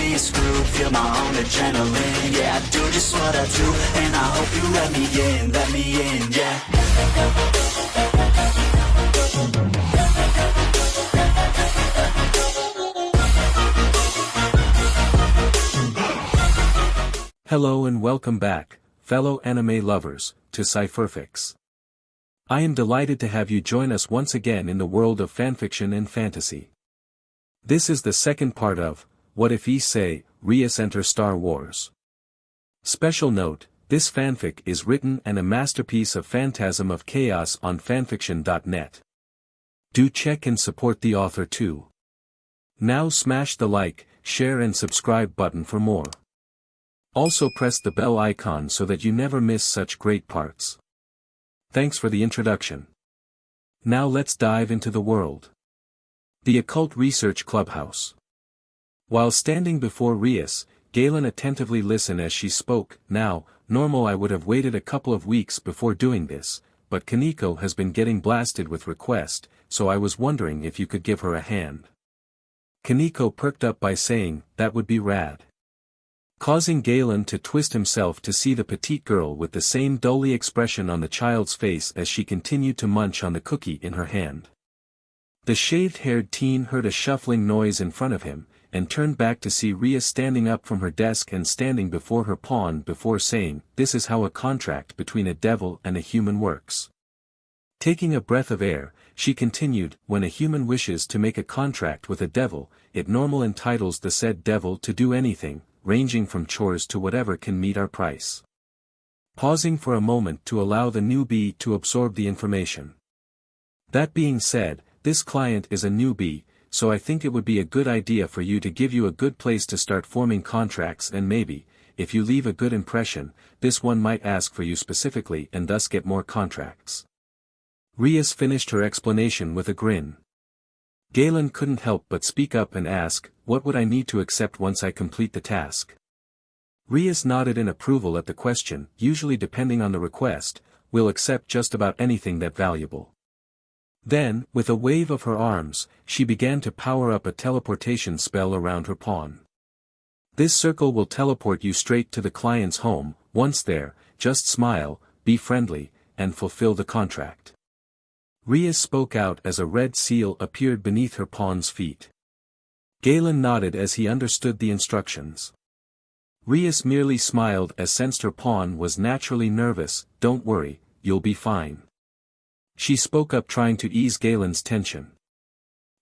be screwed, feel my own adrenaline. Yeah, I do just what I do, and I hope you let me in, yeah. Hello and welcome back, fellow anime lovers, to Cypherfics. I am delighted to have you join us once again in the world of fanfiction and fantasy. This is the second part of, What If Issei, Rias enter Star Wars. Special note, this fanfic is written and a masterpiece of Phantasm of Chaos on FANFICTIONnet. Do check and support the author too. Now smash the like, share and subscribe button for more. Also press the bell icon so that you never miss such great parts. Thanks for the introduction. Now let's dive into the world. The Occult Research Clubhouse. While standing before Rias, Galen attentively listened as she spoke. Now, normal I would have waited a couple of weeks before doing this, but Kaneko has been getting blasted with requests, so I was wondering if you could give her a hand. Kaneko perked up by saying, that would be rad. Causing Galen to twist himself to see the petite girl with the same dully expression on the child's face as she continued to munch on the cookie in her hand. The shaved-haired teen heard a shuffling noise in front of him, and turned back to see Rias standing up from her desk and standing before her pawn before saying, "This is how a contract between a devil and a human works." Taking a breath of air, she continued, "When a human wishes to make a contract with a devil, it normally entitles the said devil to do anything, ranging from chores to whatever can meet our price." Pausing for a moment to allow the newbie to absorb the information. That being said, this client is a newbie, so I think it would be a good idea for you to give you a good place to start forming contracts, and maybe, if you leave a good impression, this one might ask for you specifically and thus get more contracts. Rias finished her explanation with a grin. Galen couldn't help but speak up and ask, "What would I need to accept once I complete the task?" Rias nodded in approval at the question. "Usually depending on the request, we'll accept just about anything that valuable." Then, with a wave of her arms, she began to power up a teleportation spell around her pawn. This circle will teleport you straight to the client's home. Once there, just smile, be friendly, and fulfill the contract. Rias spoke out as a red seal appeared beneath her pawn's feet. Galen nodded as he understood the instructions. Rias merely smiled as sensed her pawn was naturally nervous. "Don't worry, you'll be fine." She spoke up trying to ease Galen's tension.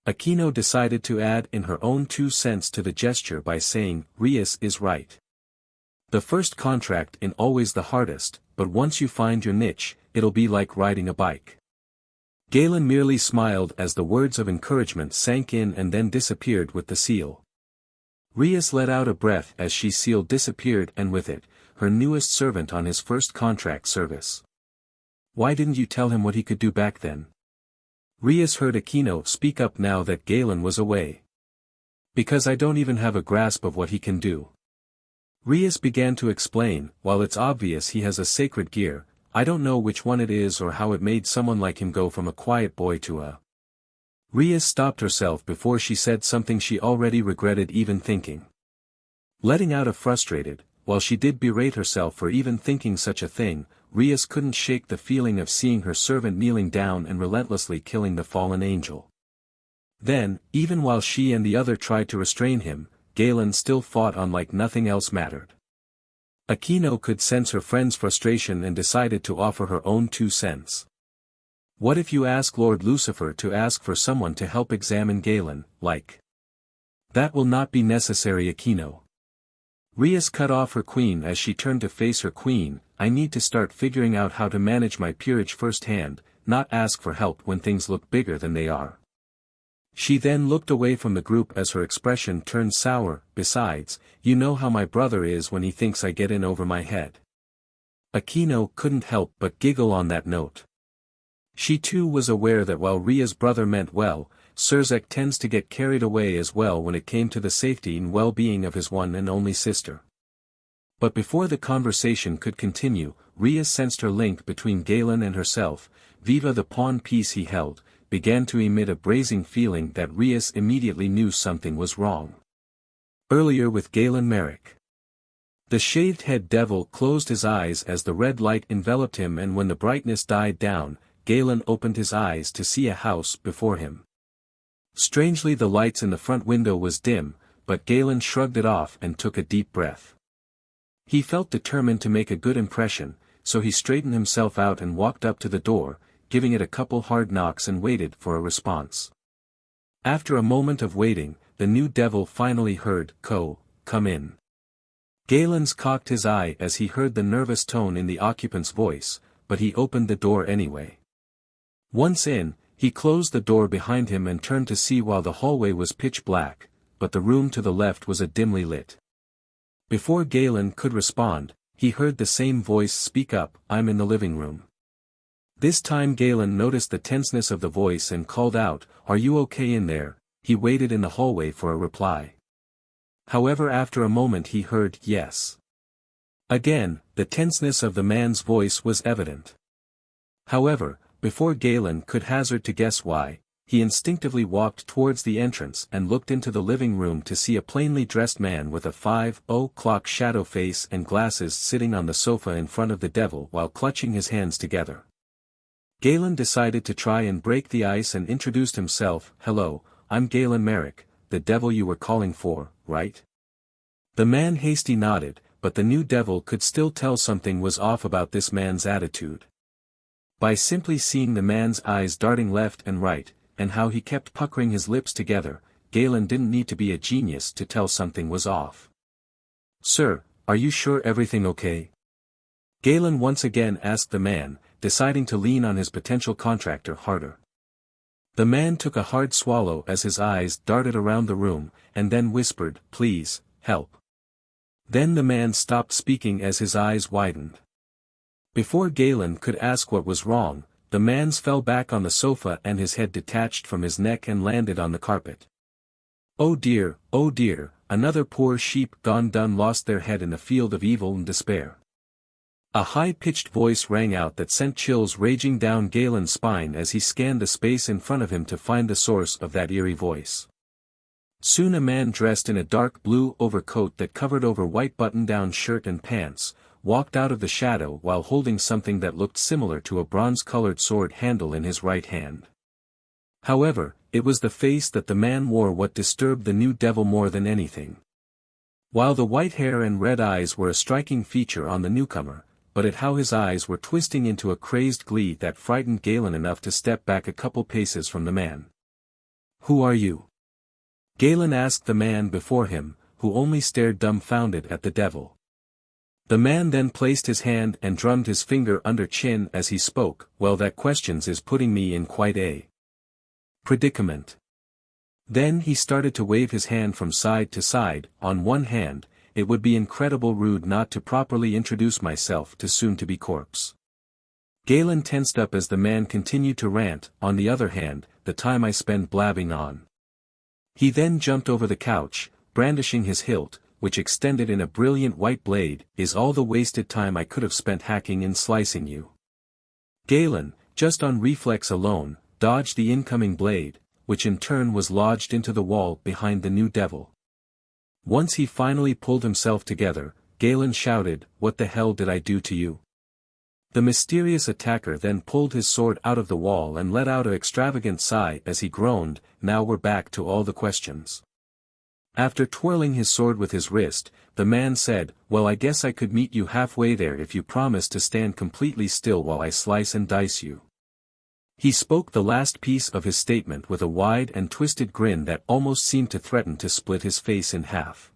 Akino decided to add in her own 2 cents to the gesture by saying, "Rias is right. The first contract is always the hardest, but once you find your niche, it'll be like riding a bike." Galen merely smiled as the words of encouragement sank in and then disappeared with the seal. Rias let out a breath as she seal disappeared and with it, her newest servant on his first contract service. "Why didn't you tell him what he could do back then?" Rias heard Akino speak up now that Galen was away. "Because I don't even have a grasp of what he can do." Rias began to explain. "While it's obvious he has a sacred gear, I don't know which one it is or how it made someone like him go from a quiet boy to a..." Rias stopped herself before she said something she already regretted even thinking. Letting out a frustrated, while she did berate herself for even thinking such a thing, Rias couldn't shake the feeling of seeing her servant kneeling down and relentlessly killing the fallen angel. Then, even while she and the other tried to restrain him, Galen still fought on like nothing else mattered. Akino could sense her friend's frustration and decided to offer her own 2 cents. "What if you ask Lord Lucifer to ask for someone to help examine Galen, like?" "That will not be necessary, Akino." Rias cut off her queen as she turned to face her queen. "I need to start figuring out how to manage my peerage firsthand, not ask for help when things look bigger than they are." She then looked away from the group as her expression turned sour. "Besides, you know how my brother is when he thinks I get in over my head." Akino couldn't help but giggle on that note. She too was aware that while Ria's brother meant well, Surzek tends to get carried away as well when it came to the safety and well-being of his one and only sister. But before the conversation could continue, Rias sensed her link between Galen and herself. Viva, the pawn piece he held, began to emit a bracing feeling that Rias immediately knew something was wrong. Earlier with Galen Merrick. The shaved-head devil closed his eyes as the red light enveloped him, and when the brightness died down, Galen opened his eyes to see a house before him. Strangely, the lights in the front window was dim, but Galen shrugged it off and took a deep breath. He felt determined to make a good impression, so he straightened himself out and walked up to the door, giving it a couple hard knocks and waited for a response. After a moment of waiting, the new devil finally heard, "Come in." Galen's cocked his eye as he heard the nervous tone in the occupant's voice, but he opened the door anyway. Once in, he closed the door behind him and turned to see while the hallway was pitch black, but the room to the left was dimly lit. Before Galen could respond, he heard the same voice speak up, "I'm in the living room." This time Galen noticed the tenseness of the voice and called out, "Are you okay in there?" He waited in the hallway for a reply. However, after a moment he heard, "Yes." Again, the tenseness of the man's voice was evident. However, before Galen could hazard to guess why, he instinctively walked towards the entrance and looked into the living room to see a plainly dressed man with a 5:00 shadow face and glasses sitting on the sofa in front of the devil while clutching his hands together. Galen decided to try and break the ice and introduced himself, "Hello, I'm Galen Merrick, the devil you were calling for, right?" The man hastily nodded, but the new devil could still tell something was off about this man's attitude. By simply seeing the man's eyes darting left and right, and how he kept puckering his lips together, Galen didn't need to be a genius to tell something was off. "Sir, are you sure everything okay?" Galen once again asked the man, deciding to lean on his potential contractor harder. The man took a hard swallow as his eyes darted around the room, and then whispered, "Please, help." Then the man stopped speaking as his eyes widened. Before Galen could ask what was wrong, the man's fell back on the sofa and his head detached from his neck and landed on the carpet. Oh dear, another poor sheep gone done lost their head in the field of evil and despair." A high-pitched voice rang out that sent chills raging down Galen's spine as he scanned the space in front of him to find the source of that eerie voice. Soon a man dressed in a dark blue overcoat that covered over white button-down shirt and pants, walked out of the shadow while holding something that looked similar to a bronze-colored sword handle in his right hand. However, it was the face that the man wore what disturbed the new devil more than anything. While the white hair and red eyes were a striking feature on the newcomer, but at how his eyes were twisting into a crazed glee that frightened Galen enough to step back a couple paces from the man. "Who are you?" Galen asked the man before him, who only stared dumbfounded at the devil. The man then placed his hand and drummed his finger under chin as he spoke, "Well, that questions is putting me in quite a predicament." Then he started to wave his hand from side to side. "On one hand, it would be incredible rude not to properly introduce myself to soon-to-be corpse." Galen tensed up as the man continued to rant. "On the other hand, the time I spend blabbing on." He then jumped over the couch, brandishing his hilt, which extended in a brilliant white blade, "Is all the wasted time I could have spent hacking and slicing you." Galen, just on reflex alone, dodged the incoming blade, which in turn was lodged into the wall behind the new devil. Once he finally pulled himself together, Galen shouted, "What the hell did I do to you?" The mysterious attacker then pulled his sword out of the wall and let out an extravagant sigh as he groaned, "Now we're back to all the questions." After twirling his sword with his wrist, the man said, "Well, I guess I could meet you halfway there if you promise to stand completely still while I slice and dice you." He spoke the last piece of his statement with a wide and twisted grin that almost seemed to threaten to split his face in half.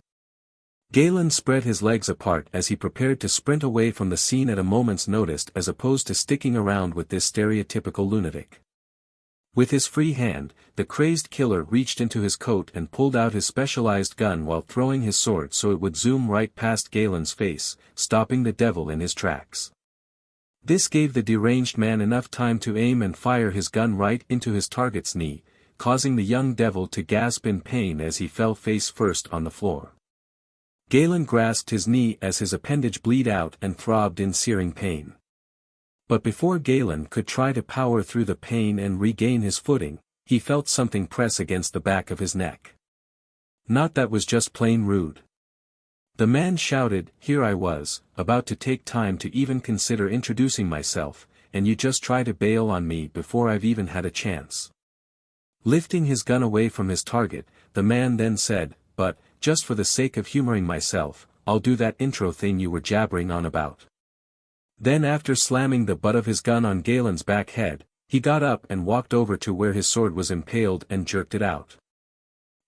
Galen spread his legs apart as he prepared to sprint away from the scene at a moment's notice as opposed to sticking around with this stereotypical lunatic. With his free hand, the crazed killer reached into his coat and pulled out his specialized gun while throwing his sword so it would zoom right past Galen's face, stopping the devil in his tracks. This gave the deranged man enough time to aim and fire his gun right into his target's knee, causing the young devil to gasp in pain as he fell face first on the floor. Galen grasped his knee as his appendage bleed out and throbbed in searing pain. But before Galen could try to power through the pain and regain his footing, he felt something press against the back of his neck. Not that was just plain rude. The man shouted, here I was, about to take time to even consider introducing myself, and you just try to bail on me before I've even had a chance. Lifting his gun away from his target, the man then said, but, just for the sake of humoring myself, I'll do that intro thing you were jabbering on about. Then after slamming the butt of his gun on Galen's back head, he got up and walked over to where his sword was impaled and jerked it out.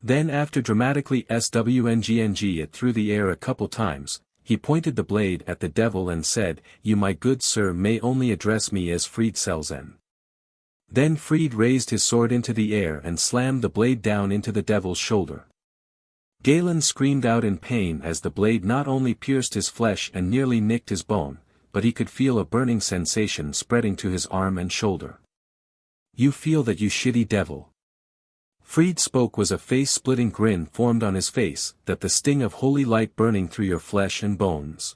Then after dramatically swnging it through the air a couple times, he pointed the blade at the devil and said, you my good sir may only address me as Fried Selzen. Then Fried raised his sword into the air and slammed the blade down into the devil's shoulder. Galen screamed out in pain as the blade not only pierced his flesh and nearly nicked his bone, but he could feel a burning sensation spreading to his arm and shoulder. You feel that, you shitty devil. Fried spoke was a face-splitting grin formed on his face, that the sting of holy light burning through your flesh and bones.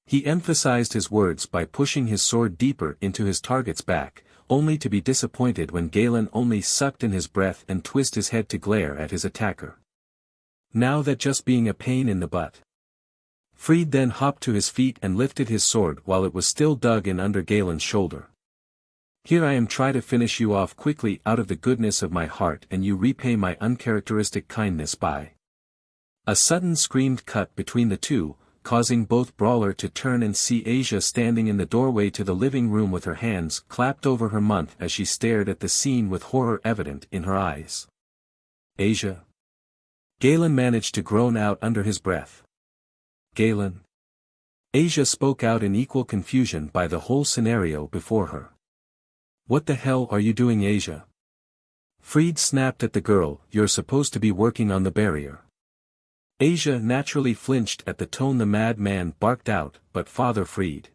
He emphasized his words by pushing his sword deeper into his target's back, only to be disappointed when Galen only sucked in his breath and twisted his head to glare at his attacker. Now that just being a pain in the butt. Fried then hopped to his feet and lifted his sword while it was still dug in under Galen's shoulder. Here I am try to finish you off quickly out of the goodness of my heart and you repay my uncharacteristic kindness by. A sudden screamed cut between the two, causing both brawler to turn and see Asia standing in the doorway to the living room with her hands clapped over her mouth as she stared at the scene with horror evident in her eyes. Asia? Galen managed to groan out under his breath. Galen? Asia spoke out in equal confusion by the whole scenario before her. What the hell are you doing, Asia? Fried snapped at the girl, you're supposed to be working on the barrier. Asia naturally flinched at the tone the madman barked out, but Father Fried.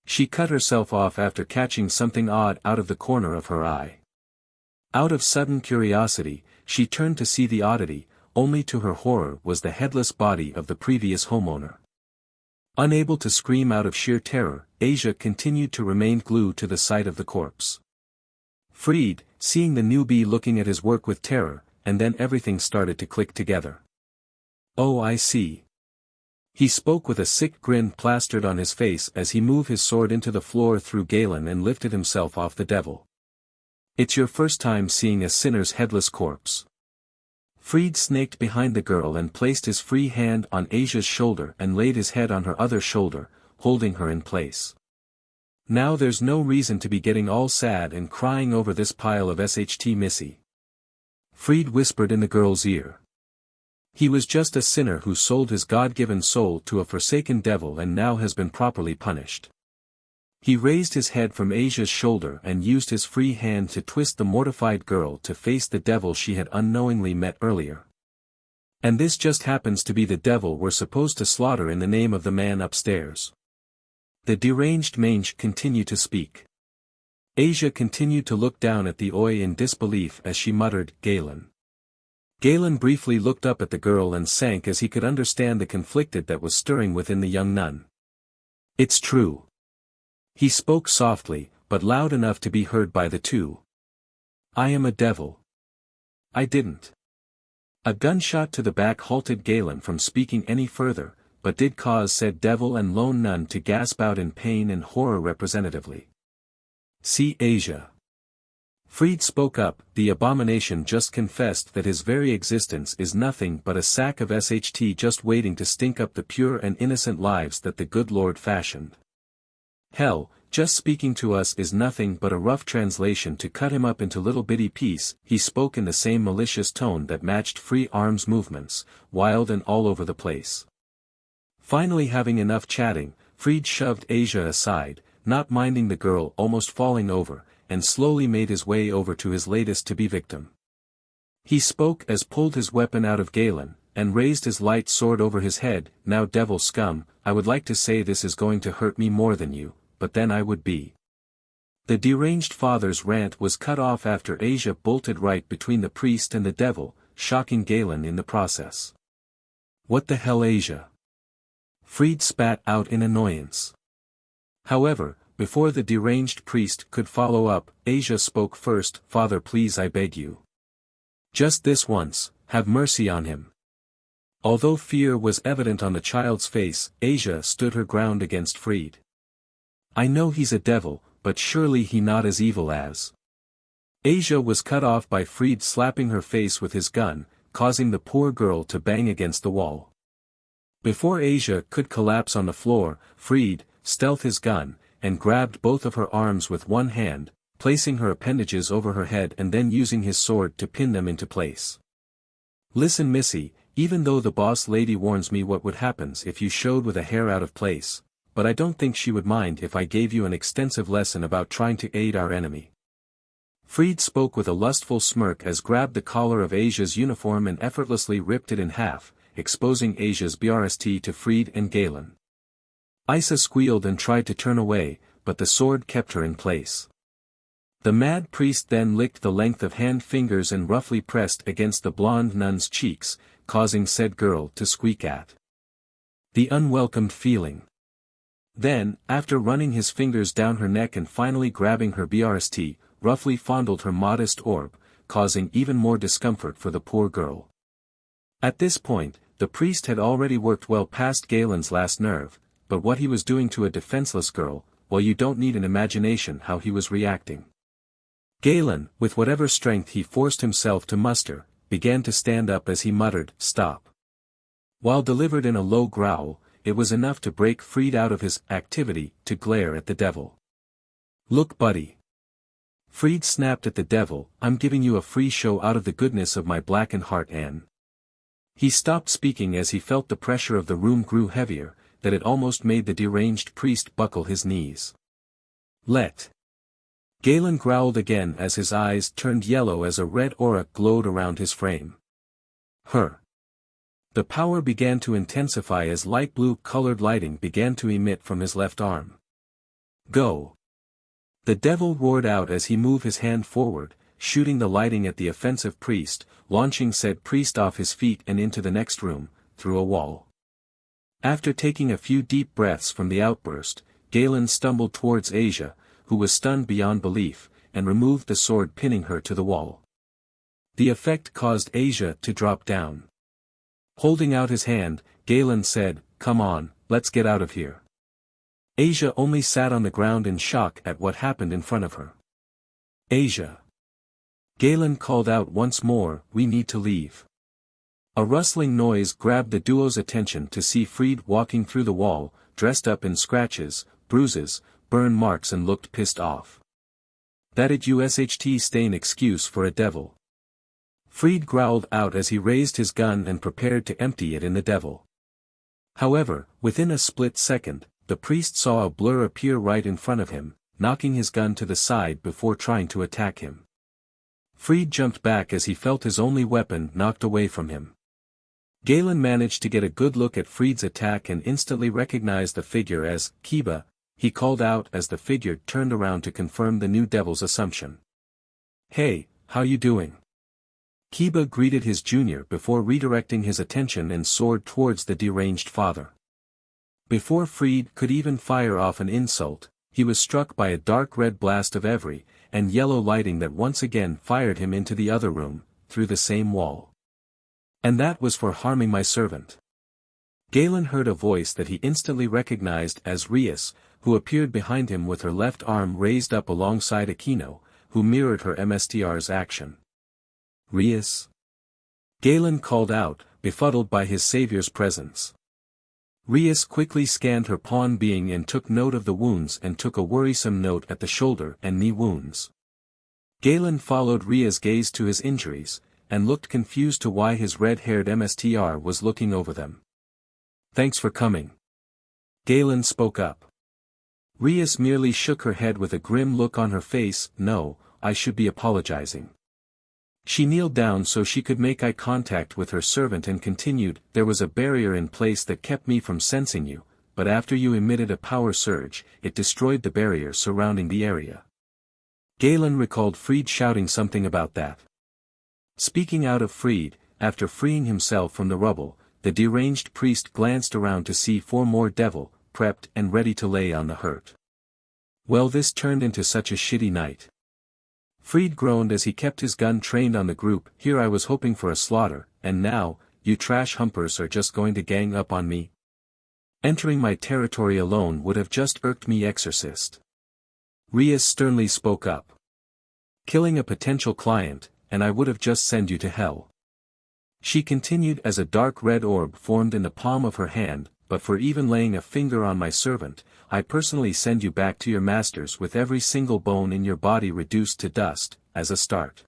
She cut herself off after catching something odd out of the corner of her eye. Out of sudden curiosity, she turned to see the oddity, only to her horror was the headless body of the previous homeowner. Unable to scream out of sheer terror, Asia continued to remain glued to the sight of the corpse. Fried, seeing the newbie looking at his work with terror, and then everything started to click together. Oh, I see. He spoke with a sick grin plastered on his face as he moved his sword into the floor through Galen and lifted himself off the devil. It's your first time seeing a sinner's headless corpse. Fried snaked behind the girl and placed his free hand on Asia's shoulder and laid his head on her other shoulder, holding her in place. Now there's no reason to be getting all sad and crying over this pile of SHT Missy. Fried whispered in the girl's ear. He was just a sinner who sold his God-given soul to a forsaken devil and now has been properly punished. He raised his head from Asia's shoulder and used his free hand to twist the mortified girl to face the devil she had unknowingly met earlier. And this just happens to be the devil we're supposed to slaughter in the name of the man upstairs. The deranged mange continued to speak. Asia continued to look down at the oi in disbelief as she muttered, Galen. Galen briefly looked up at the girl and sank as he could understand the conflicted that was stirring within the young nun. It's true. He spoke softly, but loud enough to be heard by the two. I am a devil. I didn't. A gunshot to the back halted Galen from speaking any further, but did cause said devil and lone nun to gasp out in pain and horror representatively. See Asia. Fried spoke up, the abomination just confessed that his very existence is nothing but a sack of SHT just waiting to stink up the pure and innocent lives that the good Lord fashioned. Hell, just speaking to us is nothing but a rough translation to cut him up into little bitty piece. He spoke in the same malicious tone that matched free arms movements, wild and all over the place. Finally having enough chatting, Fried shoved Asia aside, not minding the girl almost falling over, and slowly made his way over to his latest to-be victim. He spoke as pulled his weapon out of Galen, and raised his light sword over his head. Now devil scum, I would like to say this is going to hurt me more than you, but then I would be. The deranged father's rant was cut off after Asia bolted right between the priest and the devil, shocking Galen in the process. What the hell, Asia? Fried spat out in annoyance. However, before the deranged priest could follow up, Asia spoke first. Father, please, I beg you. Just this once, have mercy on him. Although fear was evident on the child's face, Asia stood her ground against Fried. I know he's a devil, but surely he not as evil as. Asia was cut off by Fried slapping her face with his gun, causing the poor girl to bang against the wall. Before Asia could collapse on the floor, Fried stealthed his gun, and grabbed both of her arms with one hand, placing her appendages over her head and then using his sword to pin them into place. Listen Missy, even though the boss lady warns me what would happen if you showed with a hair out of place, but I don't think she would mind if I gave you an extensive lesson about trying to aid our enemy. Fried spoke with a lustful smirk as grabbed the collar of Asia's uniform and effortlessly ripped it in half, exposing Asia's BRST to Fried and Galen. Issei squealed and tried to turn away, but the sword kept her in place. The mad priest then licked the length of hand fingers and roughly pressed against the blonde nun's cheeks, causing said girl to squeak at. The unwelcomed feeling. Then, after running his fingers down her neck and finally grabbing her BRST, roughly fondled her modest orb, causing even more discomfort for the poor girl. At this point, the priest had already worked well past Galen's last nerve, but what he was doing to a defenseless girl, well you don't need an imagination how he was reacting. Galen, with whatever strength he forced himself to muster, began to stand up as he muttered, "Stop." While delivered in a low growl, it was enough to break Fried out of his activity to glare at the devil. "Look buddy." Fried snapped at the devil, "I'm giving you a free show out of the goodness of my blackened heart and." He stopped speaking as he felt the pressure of the room grew heavier, that it almost made the deranged priest buckle his knees. "Let." Galen growled again as his eyes turned yellow as a red aura glowed around his frame. "Her." The power began to intensify as light blue-colored lighting began to emit from his left arm. "Go." The devil roared out as he moved his hand forward, shooting the lighting at the offensive priest, launching said priest off his feet and into the next room, through a wall. After taking a few deep breaths from the outburst, Galen stumbled towards Asia, who was stunned beyond belief, and removed the sword pinning her to the wall. The effect caused Asia to drop down. Holding out his hand, Galen said, "Come on, let's get out of here." Asia only sat on the ground in shock at what happened in front of her. "Asia." Galen called out once more, "We need to leave." A rustling noise grabbed the duo's attention to see Fried walking through the wall, dressed up in scratches, bruises, burn marks and looked pissed off. "That'd USHT stain excuse for a devil." Fried growled out as he raised his gun and prepared to empty it in the devil. However, within a split second, the priest saw a blur appear right in front of him, knocking his gun to the side before trying to attack him. Fried jumped back as he felt his only weapon knocked away from him. Galen managed to get a good look at Fried's attack and instantly recognized the figure as Kiba. He called out as the figure turned around to confirm the new devil's assumption. "Hey, how you doing?" Kiba greeted his junior before redirecting his attention and soared towards the deranged father. Before Fried could even fire off an insult, he was struck by a dark red blast of every, and yellow lighting that once again fired him into the other room, through the same wall. "And that was for harming my servant." Galen heard a voice that he instantly recognized as Rias, who appeared behind him with her left arm raised up alongside Aquino, who mirrored her MSTR's action. "Rias?" Galen called out, befuddled by his savior's presence. Rias quickly scanned her pawn being and took note of the wounds and took a worrisome note at the shoulder and knee wounds. Galen followed Rias' gaze to his injuries, and looked confused to why his red-haired MSTR was looking over them. "Thanks for coming." Galen spoke up. Rias merely shook her head with a grim look on her face. "No, I should be apologizing." She kneeled down so she could make eye contact with her servant and continued, "There was a barrier in place that kept me from sensing you, but after you emitted a power surge, it destroyed the barrier surrounding the area." Galen recalled Fried shouting something about that. Speaking out of Fried, after freeing himself from the rubble, the deranged priest glanced around to see 4 more devil, prepped and ready to lay on the hurt. Well, this turned into such a shitty night. Fried groaned as he kept his gun trained on the group. "Here I was hoping for a slaughter, and now, you trash humpers are just going to gang up on me? Entering my territory alone would have just irked me, exorcist. Rias sternly spoke up. Killing a potential client, and I would have just sent you to hell. She continued as a dark red orb formed in the palm of her hand, but for even laying a finger on my servant, I personally send you back to your masters with every single bone in your body reduced to dust, as a start.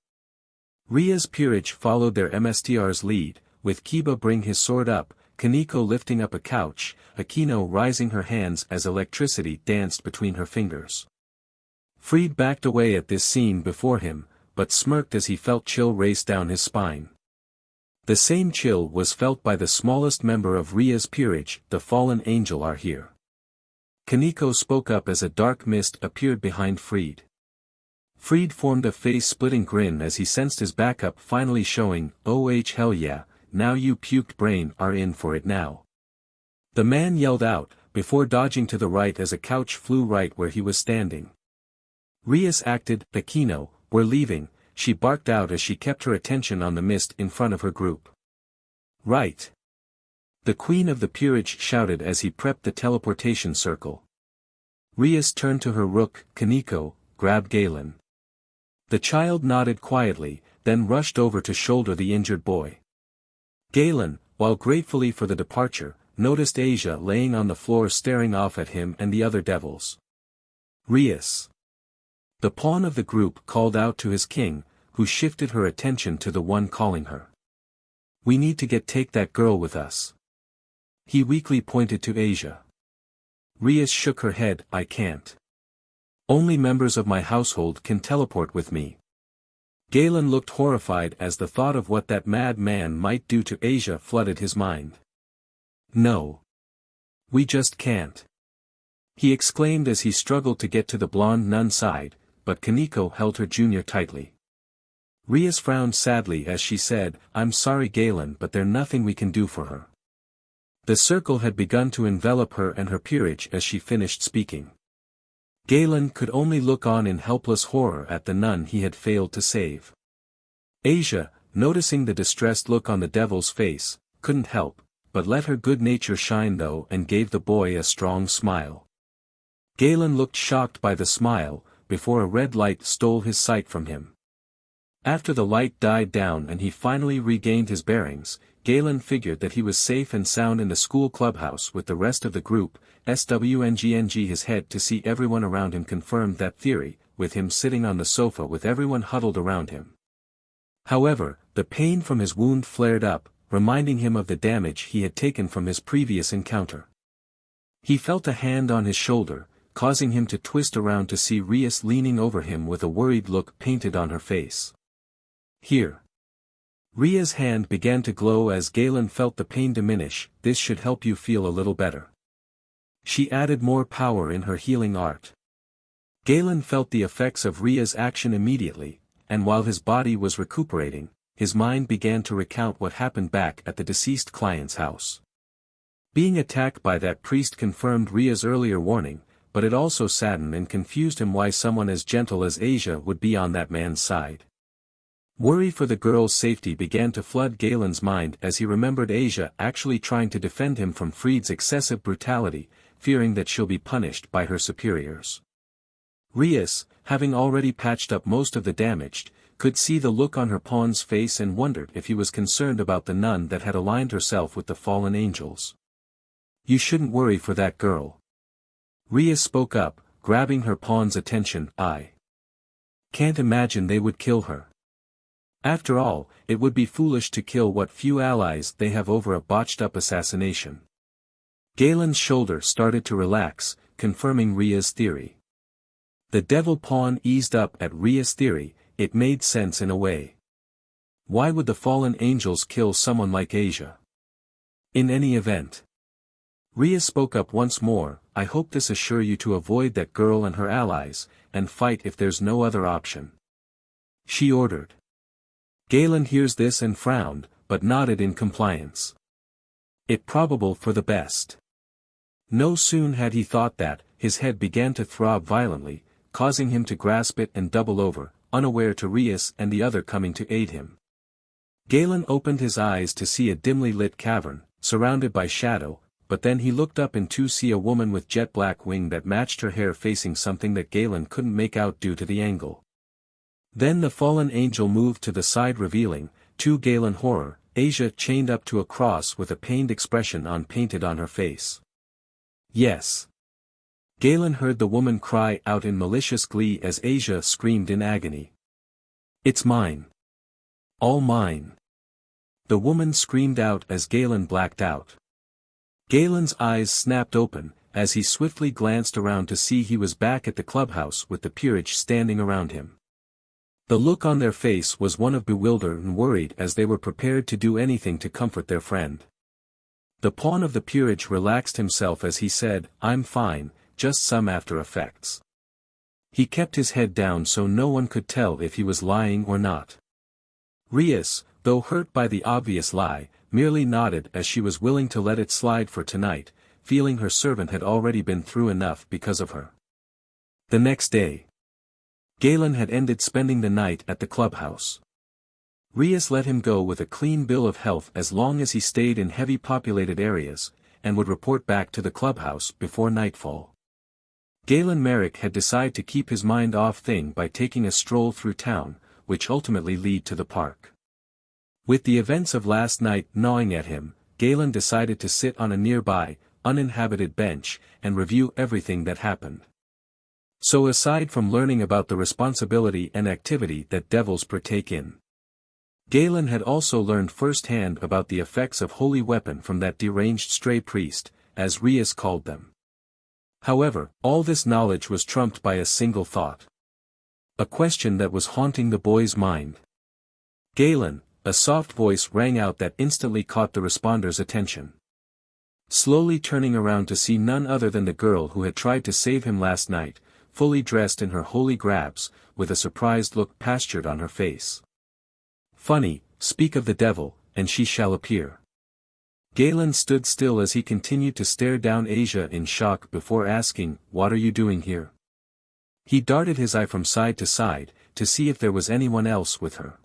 Ria's peerage followed their MSTR's lead, with Kiba bring his sword up, Kaneko lifting up a couch, Akino raising her hands as electricity danced between her fingers. Freed backed away at this scene before him, but smirked as he felt chill race down his spine. The same chill was felt by the smallest member of Ria's peerage, the fallen angel are here. Kaneko spoke up as a dark mist appeared behind Freed. Freed formed a face-splitting grin as he sensed his backup finally showing, "Oh hell yeah, now you puked brain are in for it now." The man yelled out, before dodging to the right as a couch flew right where he was standing. Rias acted, "Akino, we're leaving," she barked out as she kept her attention on the mist in front of her group. "Right." The queen of the peerage shouted as he prepped the teleportation circle. Rias turned to her rook, Kaneko, grabbed Galen. The child nodded quietly, then rushed over to shoulder the injured boy. Galen, while gratefully for the departure, noticed Asia laying on the floor staring off at him and the other devils. Rias. The pawn of the group called out to his king, who shifted her attention to the one calling her. "We need to take that girl with us." He weakly pointed to Asia. Rias shook her head, "I can't. Only members of my household can teleport with me." Galen looked horrified as the thought of what that mad man might do to Asia flooded his mind. "No. We just can't," he exclaimed as he struggled to get to the blonde nun's side, but Kaneko held her junior tightly. Rias frowned sadly as she said, "I'm sorry Galen, but there's nothing we can do for her." The circle had begun to envelop her and her peerage as she finished speaking. Galen could only look on in helpless horror at the nun he had failed to save. Asia, noticing the distressed look on the devil's face, couldn't help, but let her good nature shine though and gave the boy a strong smile. Galen looked shocked by the smile, before a red light stole his sight from him. After the light died down and he finally regained his bearings, Galen figured that he was safe and sound in the school clubhouse with the rest of the group. Swngng his head to see everyone around him confirmed that theory, with him sitting on the sofa with everyone huddled around him. However, the pain from his wound flared up, reminding him of the damage he had taken from his previous encounter. He felt a hand on his shoulder, causing him to twist around to see Rias leaning over him with a worried look painted on her face. "Here." Ria's hand began to glow as Galen felt the pain diminish. "This should help you feel a little better." She added more power in her healing art. Galen felt the effects of Ria's action immediately, and while his body was recuperating, his mind began to recount what happened back at the deceased client's house. Being attacked by that priest confirmed Ria's earlier warning, but it also saddened and confused him why someone as gentle as Asia would be on that man's side. Worry for the girl's safety began to flood Galen's mind as he remembered Asia actually trying to defend him from Freed's excessive brutality, fearing that she'll be punished by her superiors. Rias, having already patched up most of the damaged, could see the look on her pawn's face and wondered if he was concerned about the nun that had aligned herself with the fallen angels. "You shouldn't worry for that girl." Rias spoke up, grabbing her pawn's attention. "I can't imagine they would kill her. After all, it would be foolish to kill what few allies they have over a botched-up assassination." Galen's shoulder started to relax, confirming Ria's theory. The devil pawn eased up at Ria's theory. It made sense in a way. Why would the fallen angels kill someone like Asia? In any event. Rias spoke up once more, "I hope this assure you to avoid that girl and her allies, and fight if there's no other option," she ordered. Galen hears this and frowned, but nodded in compliance. It probable for the best. No soon had he thought that, his head began to throb violently, causing him to grasp it and double over, unaware to Rias and the other coming to aid him. Galen opened his eyes to see a dimly lit cavern, surrounded by shadow, but then he looked up and to see a woman with jet black wing that matched her hair facing something that Galen couldn't make out due to the angle. Then the fallen angel moved to the side revealing, to Galen horror, Asia chained up to a cross with a pained expression painted on her face. Yes. Galen heard the woman cry out in malicious glee as Asia screamed in agony. It's mine. All mine. The woman screamed out as Galen blacked out. Galen's eyes snapped open, as he swiftly glanced around to see he was back at the clubhouse with the peerage standing around him. The look on their face was one of bewildered and worried as they were prepared to do anything to comfort their friend. The pawn of the peerage relaxed himself as he said, "I'm fine, just some after effects." He kept his head down so no one could tell if he was lying or not. Rias, though hurt by the obvious lie, merely nodded as she was willing to let it slide for tonight, feeling her servant had already been through enough because of her. The next day, Galen had ended spending the night at the clubhouse. Rias let him go with a clean bill of health as long as he stayed in heavy populated areas, and would report back to the clubhouse before nightfall. Galen Merrick had decided to keep his mind off things by taking a stroll through town, which ultimately led to the park. With the events of last night gnawing at him, Galen decided to sit on a nearby, uninhabited bench, and review everything that happened. So aside from learning about the responsibility and activity that devils partake in, Galen had also learned firsthand about the effects of holy weapon from that deranged stray priest, as Rias called them. However, all this knowledge was trumped by a single thought. A question that was haunting the boy's mind. "Galen," a soft voice rang out that instantly caught the responder's attention. Slowly turning around to see none other than the girl who had tried to save him last night, fully dressed in her holy grabs, with a surprised look pastured on her face. "Funny, speak of the devil, and she shall appear." Galen stood still as he continued to stare down Asia in shock before asking, "What are you doing here?" He darted his eye from side to side, to see if there was anyone else with her.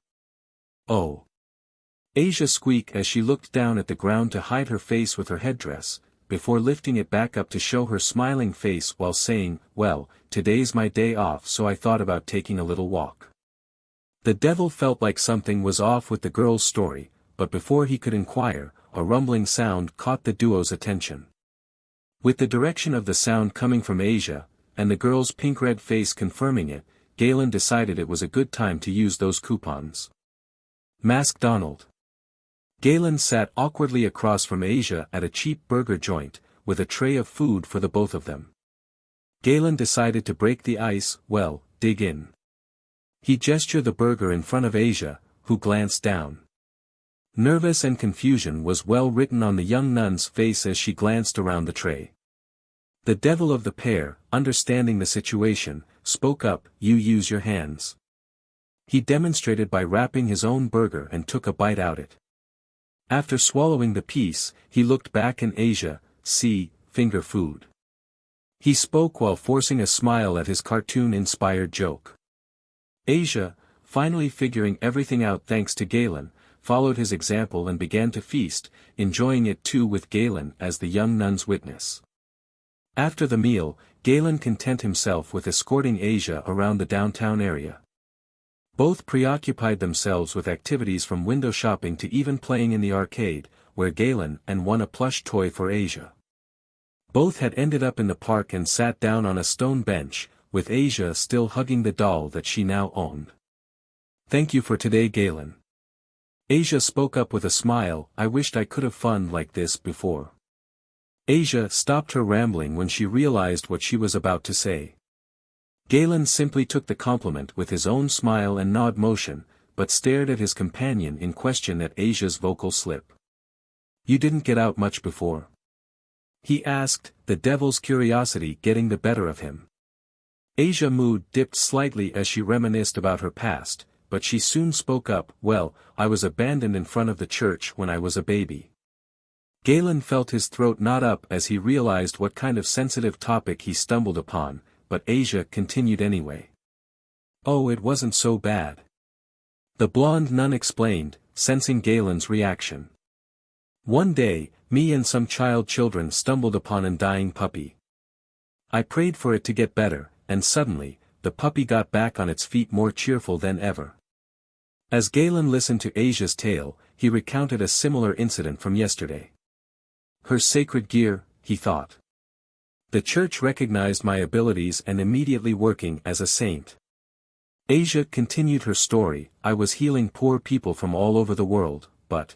"Oh." Asia squeaked as she looked down at the ground to hide her face with her headdress, before lifting it back up to show her smiling face while saying, "Well, today's my day off so I thought about taking a little walk." The devil felt like something was off with the girl's story, but before he could inquire, a rumbling sound caught the duo's attention. With the direction of the sound coming from Asia, and the girl's pink-red face confirming it, Galen decided it was a good time to use those coupons. Mask Donald. Galen sat awkwardly across from Asia at a cheap burger joint, with a tray of food for the both of them. Galen decided to break the ice, well, dig in. He gestured the burger in front of Asia, who glanced down. Nervous and confusion was well written on the young nun's face as she glanced around the tray. The devil of the pair, understanding the situation, spoke up, "You use your hands." He demonstrated by wrapping his own burger and took a bite out it. After swallowing the piece, he looked back in Asia, "See, finger food." He spoke while forcing a smile at his cartoon-inspired joke. Asia, finally figuring everything out thanks to Galen, followed his example and began to feast, enjoying it too with Galen as the young nun's witness. After the meal, Galen content himself with escorting Asia around the downtown area. Both preoccupied themselves with activities from window shopping to even playing in the arcade, where Galen won a plush toy for Asia. Both had ended up in the park and sat down on a stone bench, with Asia still hugging the doll that she now owned. "Thank you for today, Galen." Asia spoke up with a smile, "I wished I could have fun like this before." Asia stopped her rambling when she realized what she was about to say. Galen simply took the compliment with his own smile and nod motion, but stared at his companion in question at Asia's vocal slip. "You didn't get out much before?" he asked, the devil's curiosity getting the better of him. Asia's mood dipped slightly as she reminisced about her past, but she soon spoke up, "Well, I was abandoned in front of the church when I was a baby." Galen felt his throat knot up as he realized what kind of sensitive topic he stumbled upon, but Asia continued anyway. "Oh, it wasn't so bad." The blonde nun explained, sensing Galen's reaction. One day, me and some children stumbled upon a dying puppy. I prayed for it to get better, and suddenly, the puppy got back on its feet more cheerful than ever. As Galen listened to Asia's tale, he recounted a similar incident from yesterday. Her sacred gear, he thought. The church recognized my abilities and immediately working as a saint. Asia continued her story. I was healing poor people from all over the world, but...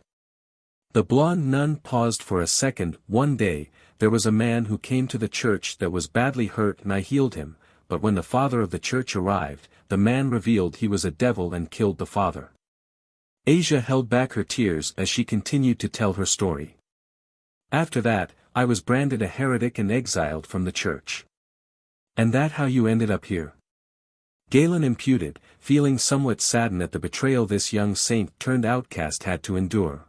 The blonde nun paused for a second. One day, there was a man who came to the church that was badly hurt and I healed him, but when the father of the church arrived, the man revealed he was a devil and killed the father. Asia held back her tears as she continued to tell her story. After that, I was branded a heretic and exiled from the church. And that how you ended up here? Galen imputed, feeling somewhat saddened at the betrayal this young saint turned outcast had to endure.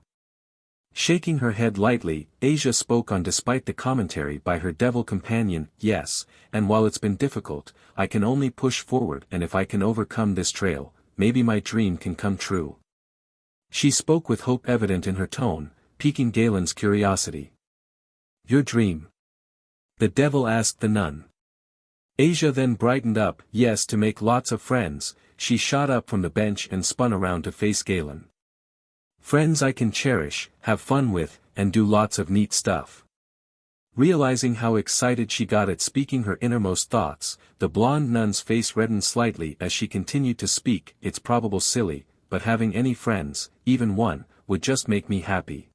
Shaking her head lightly, Asia spoke on despite the commentary by her devil companion, yes, and while it's been difficult, I can only push forward and if I can overcome this trail, maybe my dream can come true. She spoke with hope evident in her tone, piquing Galen's curiosity. Your dream? The devil asked the nun. Asia then brightened up, yes, to make lots of friends. She shot up from the bench and spun around to face Galen. Friends I can cherish, have fun with, and do lots of neat stuff. Realizing how excited she got at speaking her innermost thoughts, the blonde nun's face reddened slightly as she continued to speak. It's probable silly, but having any friends, even one, would just make me happy.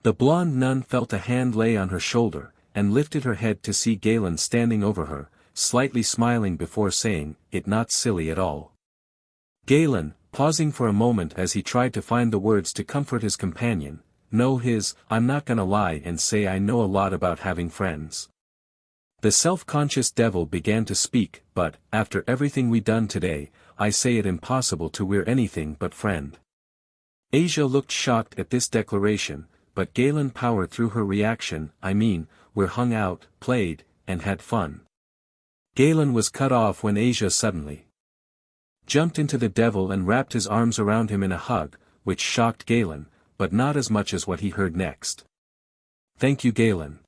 The blonde nun felt a hand lay on her shoulder, and lifted her head to see Galen standing over her, slightly smiling before saying, "It not silly at all." Galen, pausing for a moment as he tried to find the words to comfort his companion, I'm not gonna lie and say I know a lot about having friends. The self-conscious devil began to speak, but, after everything we done today, I say it impossible to we're anything but friend. Asia looked shocked at this declaration, but Galen powered through her reaction. We're hung out, played, and had fun. Galen was cut off when Asia suddenly jumped into the devil and wrapped his arms around him in a hug, which shocked Galen, but not as much as what he heard next. Thank you, Galen.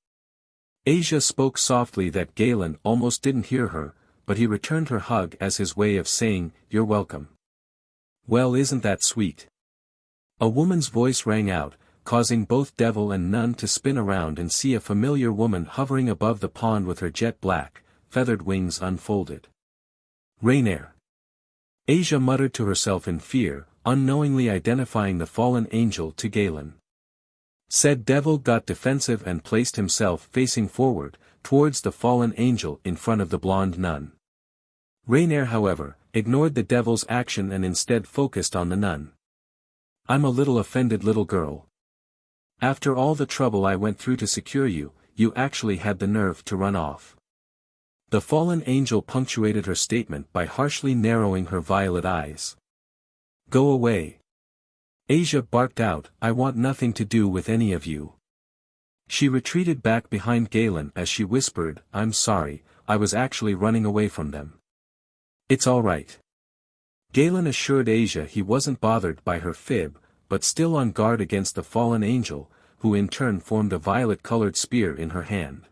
Asia spoke softly that Galen almost didn't hear her, but he returned her hug as his way of saying, you're welcome. Well, isn't that sweet? A woman's voice rang out, causing both devil and nun to spin around and see a familiar woman hovering above the pond with her jet black, feathered wings unfolded. Rainier. Asia muttered to herself in fear, unknowingly identifying the fallen angel to Galen. Said devil got defensive and placed himself facing forward, towards the fallen angel in front of the blonde nun. Rainier, however, ignored the devil's action and instead focused on the nun. I'm a little offended, little girl. After all the trouble I went through to secure you, you actually had the nerve to run off. The fallen angel punctuated her statement by harshly narrowing her violet eyes. Go away. Asia barked out, I want nothing to do with any of you. She retreated back behind Galen as she whispered, I'm sorry, I was actually running away from them. It's all right. Galen assured Asia he wasn't bothered by her fib, but still on guard against the fallen angel, who in turn formed a violet-colored spear in her hand.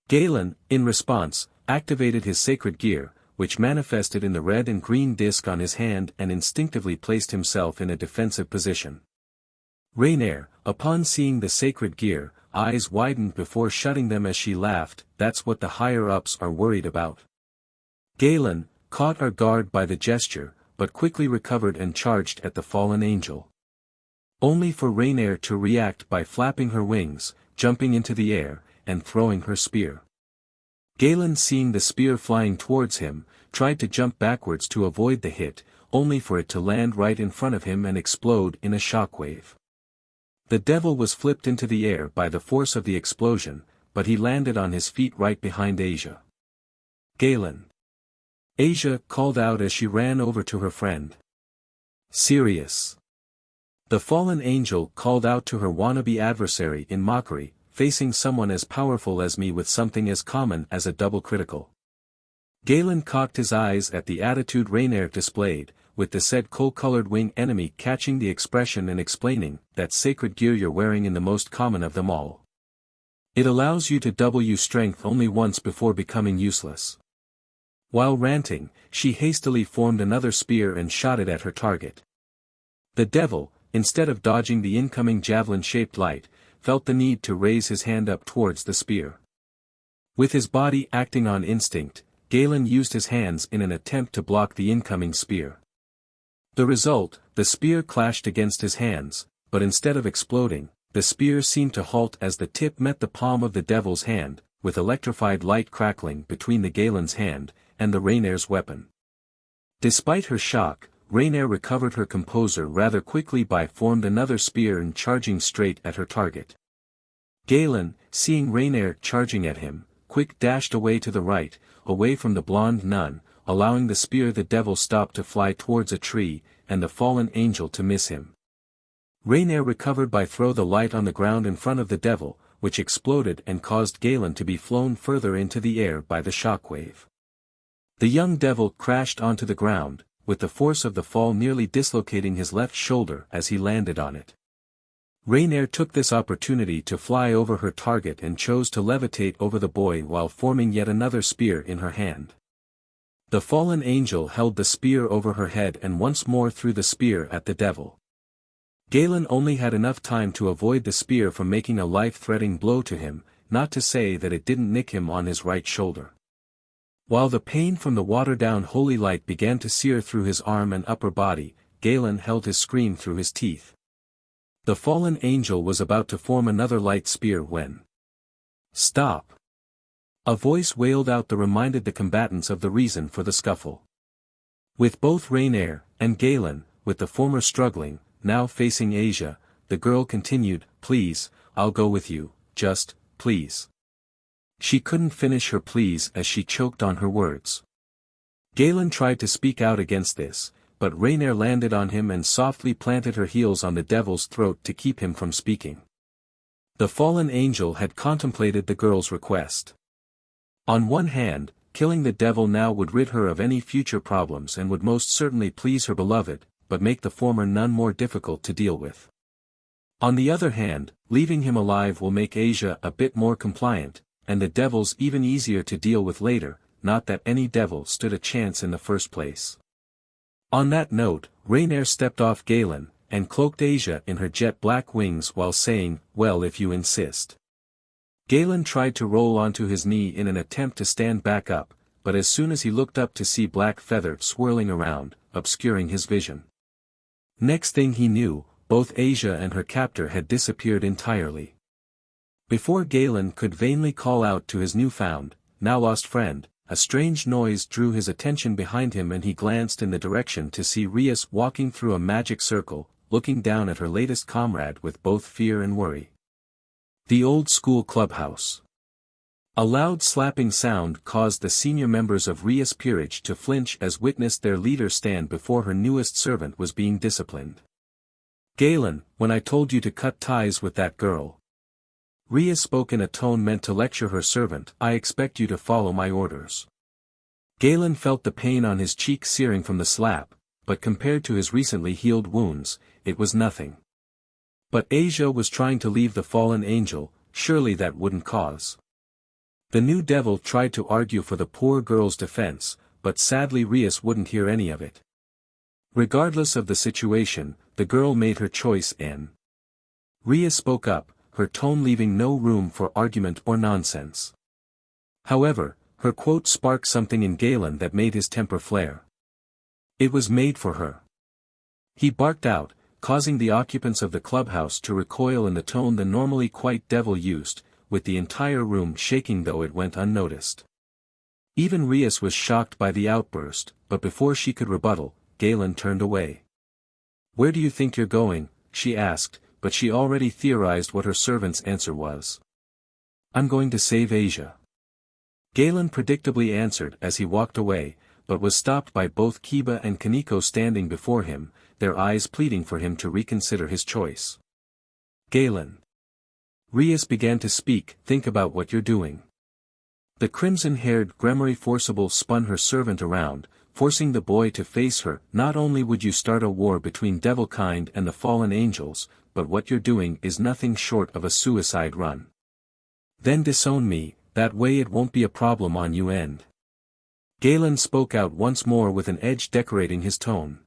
Galen, in response, activated his sacred gear, which manifested in the red and green disc on his hand and instinctively placed himself in a defensive position. Rainier, upon seeing the sacred gear, eyes widened before shutting them as she laughed, that's what the higher-ups are worried about. Galen, caught off guard by the gesture, but quickly recovered and charged at the fallen angel. Only for Rainier to react by flapping her wings, jumping into the air, and throwing her spear. Galen, seeing the spear flying towards him, tried to jump backwards to avoid the hit, only for it to land right in front of him and explode in a shockwave. The devil was flipped into the air by the force of the explosion, but he landed on his feet right behind Asia. Galen. Asia called out as she ran over to her friend. Serious. The fallen angel called out to her wannabe adversary in mockery, facing someone as powerful as me with something as common as a double critical. Galen cocked his eyes at the attitude Rainier displayed, with the said coal-colored wing enemy catching the expression and explaining, "That sacred gear you're wearing in the most common of them all. It allows you to double your strength only once before becoming useless." While ranting, she hastily formed another spear and shot it at her target. The devil, instead of dodging the incoming javelin-shaped light, felt the need to raise his hand up towards the spear. With his body acting on instinct, Galen used his hands in an attempt to block the incoming spear. The result, the spear clashed against his hands, but instead of exploding, the spear seemed to halt as the tip met the palm of the devil's hand, with electrified light crackling between the Galen's hand and the Rainer's weapon. Despite her shock, Rainer recovered her composure rather quickly by formed another spear and charging straight at her target. Galen, seeing Rainer charging at him, quick dashed away to the right, away from the blonde nun, allowing the spear the devil stopped to fly towards a tree, and the fallen angel to miss him. Rainer recovered by throw the light on the ground in front of the devil, which exploded and caused Galen to be flown further into the air by the shockwave. The young devil crashed onto the ground, with the force of the fall nearly dislocating his left shoulder as he landed on it. Rainer took this opportunity to fly over her target and chose to levitate over the boy while forming yet another spear in her hand. The fallen angel held the spear over her head and once more threw the spear at the devil. Galen only had enough time to avoid the spear from making a life-threatening blow to him, not to say that it didn't nick him on his right shoulder. While the pain from the watered-down holy light began to sear through his arm and upper body, Galen held his scream through his teeth. The fallen angel was about to form another light spear when... "Stop!" a voice wailed out that reminded the combatants of the reason for the scuffle. With both Rainer and Galen, with the former struggling, now facing Asia, the girl continued, "Please, I'll go with you, just, please." She couldn't finish her pleas as she choked on her words. Galen tried to speak out against this, but Rainer landed on him and softly planted her heels on the devil's throat to keep him from speaking. The fallen angel had contemplated the girl's request. On one hand, killing the devil now would rid her of any future problems and would most certainly please her beloved, but make the former none more difficult to deal with. On the other hand, leaving him alive will make Asia a bit more compliant, and the devils even easier to deal with later, not that any devil stood a chance in the first place. On that note, Rainer stepped off Galen, and cloaked Asia in her jet-black wings while saying, "Well, if you insist." Galen tried to roll onto his knee in an attempt to stand back up, but as soon as he looked up to see black feather swirling around, obscuring his vision. Next thing he knew, both Asia and her captor had disappeared entirely. Before Galen could vainly call out to his newfound, now lost friend, a strange noise drew his attention behind him and he glanced in the direction to see Rias walking through a magic circle, looking down at her latest comrade with both fear and worry. The old school clubhouse. A loud slapping sound caused the senior members of Rias' peerage to flinch as witnessed their leader stand before her newest servant was being disciplined. "Galen, when I told you to cut ties with that girl," Rias spoke in a tone meant to lecture her servant, "I expect you to follow my orders." Galen felt the pain on his cheek searing from the slap, but compared to his recently healed wounds, it was nothing. But Asia was trying to leave the fallen angel, surely that wouldn't cause. The new devil tried to argue for the poor girl's defense, but sadly Rias wouldn't hear any of it. Regardless of the situation, the girl made her choice and Rias spoke up, her tone leaving no room for argument or nonsense. However, her quote sparked something in Galen that made his temper flare. It was made for her. He barked out, causing the occupants of the clubhouse to recoil in the tone the normally quiet devil used, with the entire room shaking though it went unnoticed. Even Rias was shocked by the outburst, but before she could rebuttal, Galen turned away. "Where do you think you're going?" she asked, but she already theorized what her servant's answer was. "I'm going to save Asia." Galen predictably answered as he walked away, but was stopped by both Kiba and Kaneko standing before him, their eyes pleading for him to reconsider his choice. "Galen." Rias began to speak, "Think about what you're doing." The crimson-haired Gremory Forcible spun her servant around, forcing the boy to face her. Not only would you start a war between devilkind and the fallen angels, but what you're doing is nothing short of a suicide run. Then disown me, that way it won't be a problem on you end. Galen spoke out once more with an edge decorating his tone.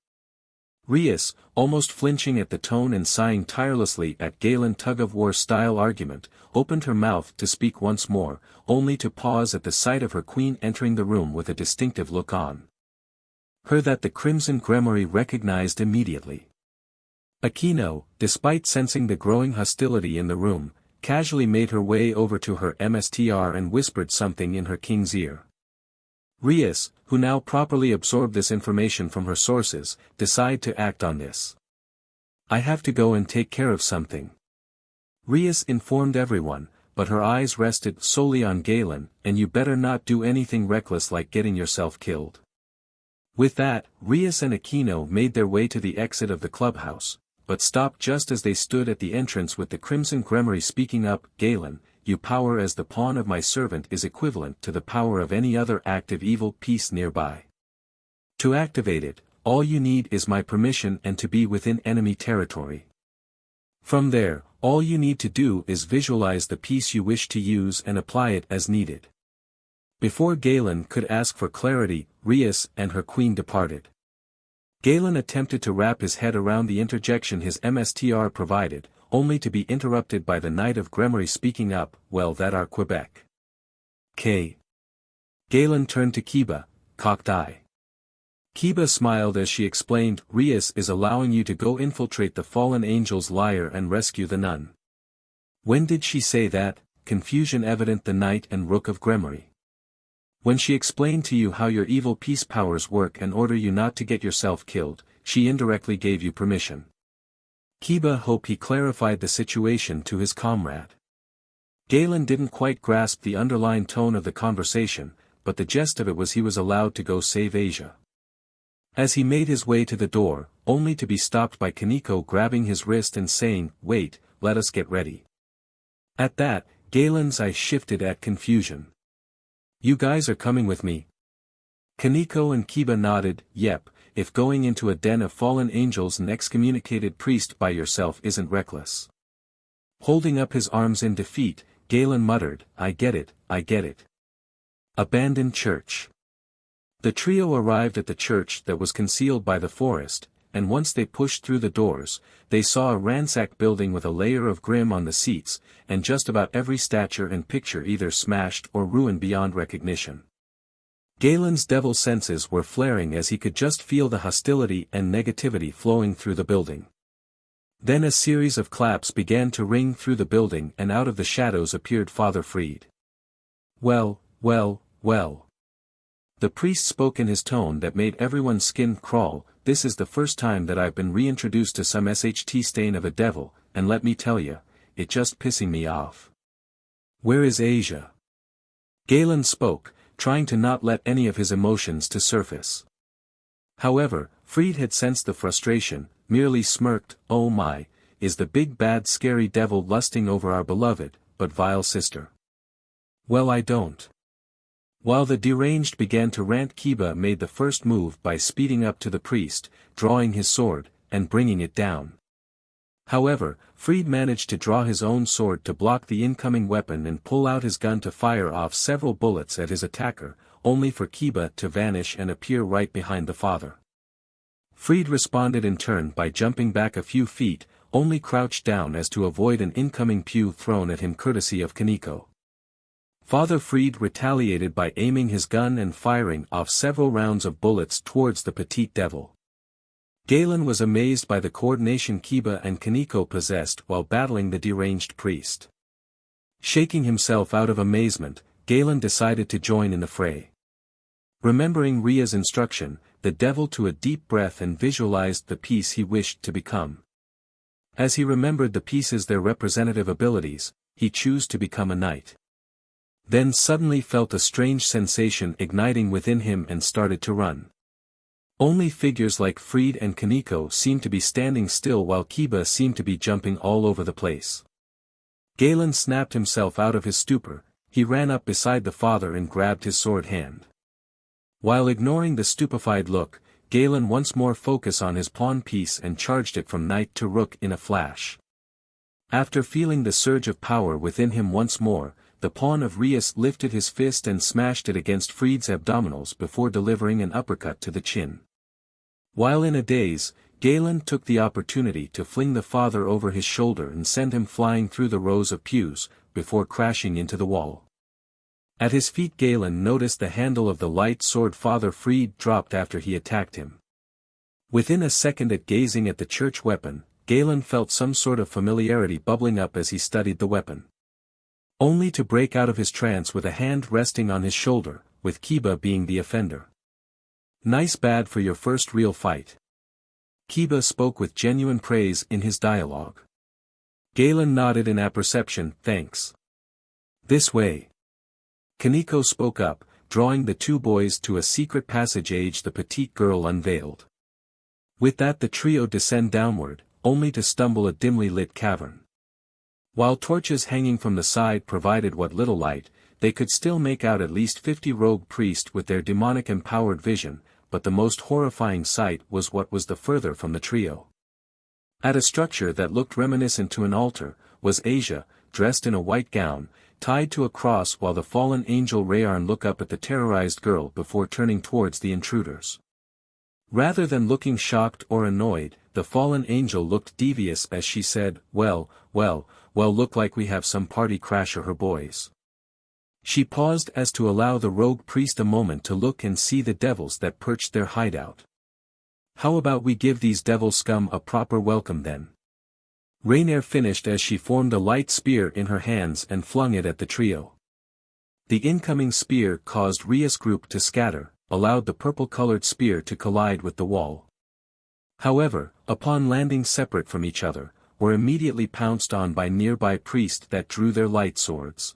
Rias, almost flinching at the tone and sighing tirelessly at Galen's tug-of-war-style argument, opened her mouth to speak once more, only to pause at the sight of her queen entering the room with a distinctive look on her that the Crimson Grimoire recognized immediately. Aquino, despite sensing the growing hostility in the room, casually made her way over to her MSTR and whispered something in her king's ear. Rias, who now properly absorbed this information from her sources, decided to act on this. I have to go and take care of something. Rias informed everyone, but her eyes rested solely on Galen, and you better not do anything reckless like getting yourself killed. With that, Rias and Aquino made their way to the exit of the clubhouse, but stopped just as they stood at the entrance with the Crimson Grimoire speaking up. Galen, your power as the pawn of my servant is equivalent to the power of any other active evil piece nearby. To activate it, all you need is my permission and to be within enemy territory. From there, all you need to do is visualize the piece you wish to use and apply it as needed. Before Galen could ask for clarity, Rias and her queen departed. Galen attempted to wrap his head around the interjection his MSTR provided, only to be interrupted by the Knight of Grimoire speaking up, well that are Quebec. K. Galen turned to Kiba, cocked eye. Kiba smiled as she explained, Rias is allowing you to go infiltrate the fallen angel's lair and rescue the nun. When did she say that? Confusion evident the Knight and Rook of Grimoire. When she explained to you how your evil peace powers work and order you not to get yourself killed, she indirectly gave you permission. Kiba hoped he clarified the situation to his comrade. Galen didn't quite grasp the underlying tone of the conversation, but the gist of it was he was allowed to go save Asia. As he made his way to the door, only to be stopped by Kaneko grabbing his wrist and saying, wait, let us get ready. At that, Galen's eyes shifted at confusion. You guys are coming with me? Kaneko and Kiba nodded, yep, if going into a den of fallen angels and excommunicated priest by yourself isn't reckless. Holding up his arms in defeat, Galen muttered, I get it, I get it. Abandoned church. The trio arrived at the church that was concealed by the forest, and once they pushed through the doors, they saw a ransacked building with a layer of grim on the seats, and just about every statue and picture either smashed or ruined beyond recognition. Galen's devil senses were flaring as he could just feel the hostility and negativity flowing through the building. Then a series of claps began to ring through the building and out of the shadows appeared Father Fried. Well, well, well. The priest spoke in his tone that made everyone's skin crawl, this is the first time that I've been reintroduced to some SHT stain of a devil, and let me tell you, it just pissing me off. Where is Asia? Galen spoke, trying to not let any of his emotions to surface. However, Fried had sensed the frustration, merely smirked, oh my, is the big bad scary devil lusting over our beloved, but vile sister? Well I don't. While the deranged began to rant, Kiba made the first move by speeding up to the priest, drawing his sword, and bringing it down. However, Fried managed to draw his own sword to block the incoming weapon and pull out his gun to fire off several bullets at his attacker, only for Kiba to vanish and appear right behind the father. Fried responded in turn by jumping back a few feet, only crouched down as to avoid an incoming pew thrown at him courtesy of Kaneko. Father Fried retaliated by aiming his gun and firing off several rounds of bullets towards the petite devil. Galen was amazed by the coordination Kiba and Kaneko possessed while battling the deranged priest. Shaking himself out of amazement, Galen decided to join in the fray. Remembering Ria's instruction, the devil took a deep breath and visualized the piece he wished to become. As he remembered the pieces their representative abilities, he chose to become a knight. Then suddenly felt a strange sensation igniting within him and started to run. Only figures like Fried and Kaneko seemed to be standing still while Kiba seemed to be jumping all over the place. Galen snapped himself out of his stupor, he ran up beside the father and grabbed his sword hand. While ignoring the stupefied look, Galen once more focused on his pawn piece and charged it from knight to rook in a flash. After feeling the surge of power within him once more, the pawn of Rias lifted his fist and smashed it against Fried's abdominals before delivering an uppercut to the chin. While in a daze, Galen took the opportunity to fling the father over his shoulder and send him flying through the rows of pews, before crashing into the wall. At his feet Galen noticed the handle of the light sword Father Fried dropped after he attacked him. Within a second at gazing at the church weapon, Galen felt some sort of familiarity bubbling up as he studied the weapon. Only to break out of his trance with a hand resting on his shoulder, with Kiba being the offender. "Nice bad for your first real fight." Kiba spoke with genuine praise in his dialogue. Galen nodded in apperception, "Thanks. This way." Kaneko spoke up, drawing the two boys to a secret passage the petite girl unveiled. With that the trio descend downward, only to stumble a dimly lit cavern. While torches hanging from the side provided what little light, they could still make out at least 50 rogue priests with their demonic-empowered vision, but the most horrifying sight was what was the further from the trio. At a structure that looked reminiscent to an altar, was Asia, dressed in a white gown, tied to a cross while the fallen angel Rayan looked up at the terrorized girl before turning towards the intruders. Rather than looking shocked or annoyed, the fallen angel looked devious as she said, well, look like we have some party crasher her boys. She paused as to allow the rogue priest a moment to look and see the devils that perched their hideout. "How about we give these devil scum a proper welcome then?" Rainier finished as she formed a light spear in her hands and flung it at the trio. The incoming spear caused Rias' group to scatter, allowed the purple-colored spear to collide with the wall. However, upon landing separate from each other, were immediately pounced on by nearby priests that drew their light swords.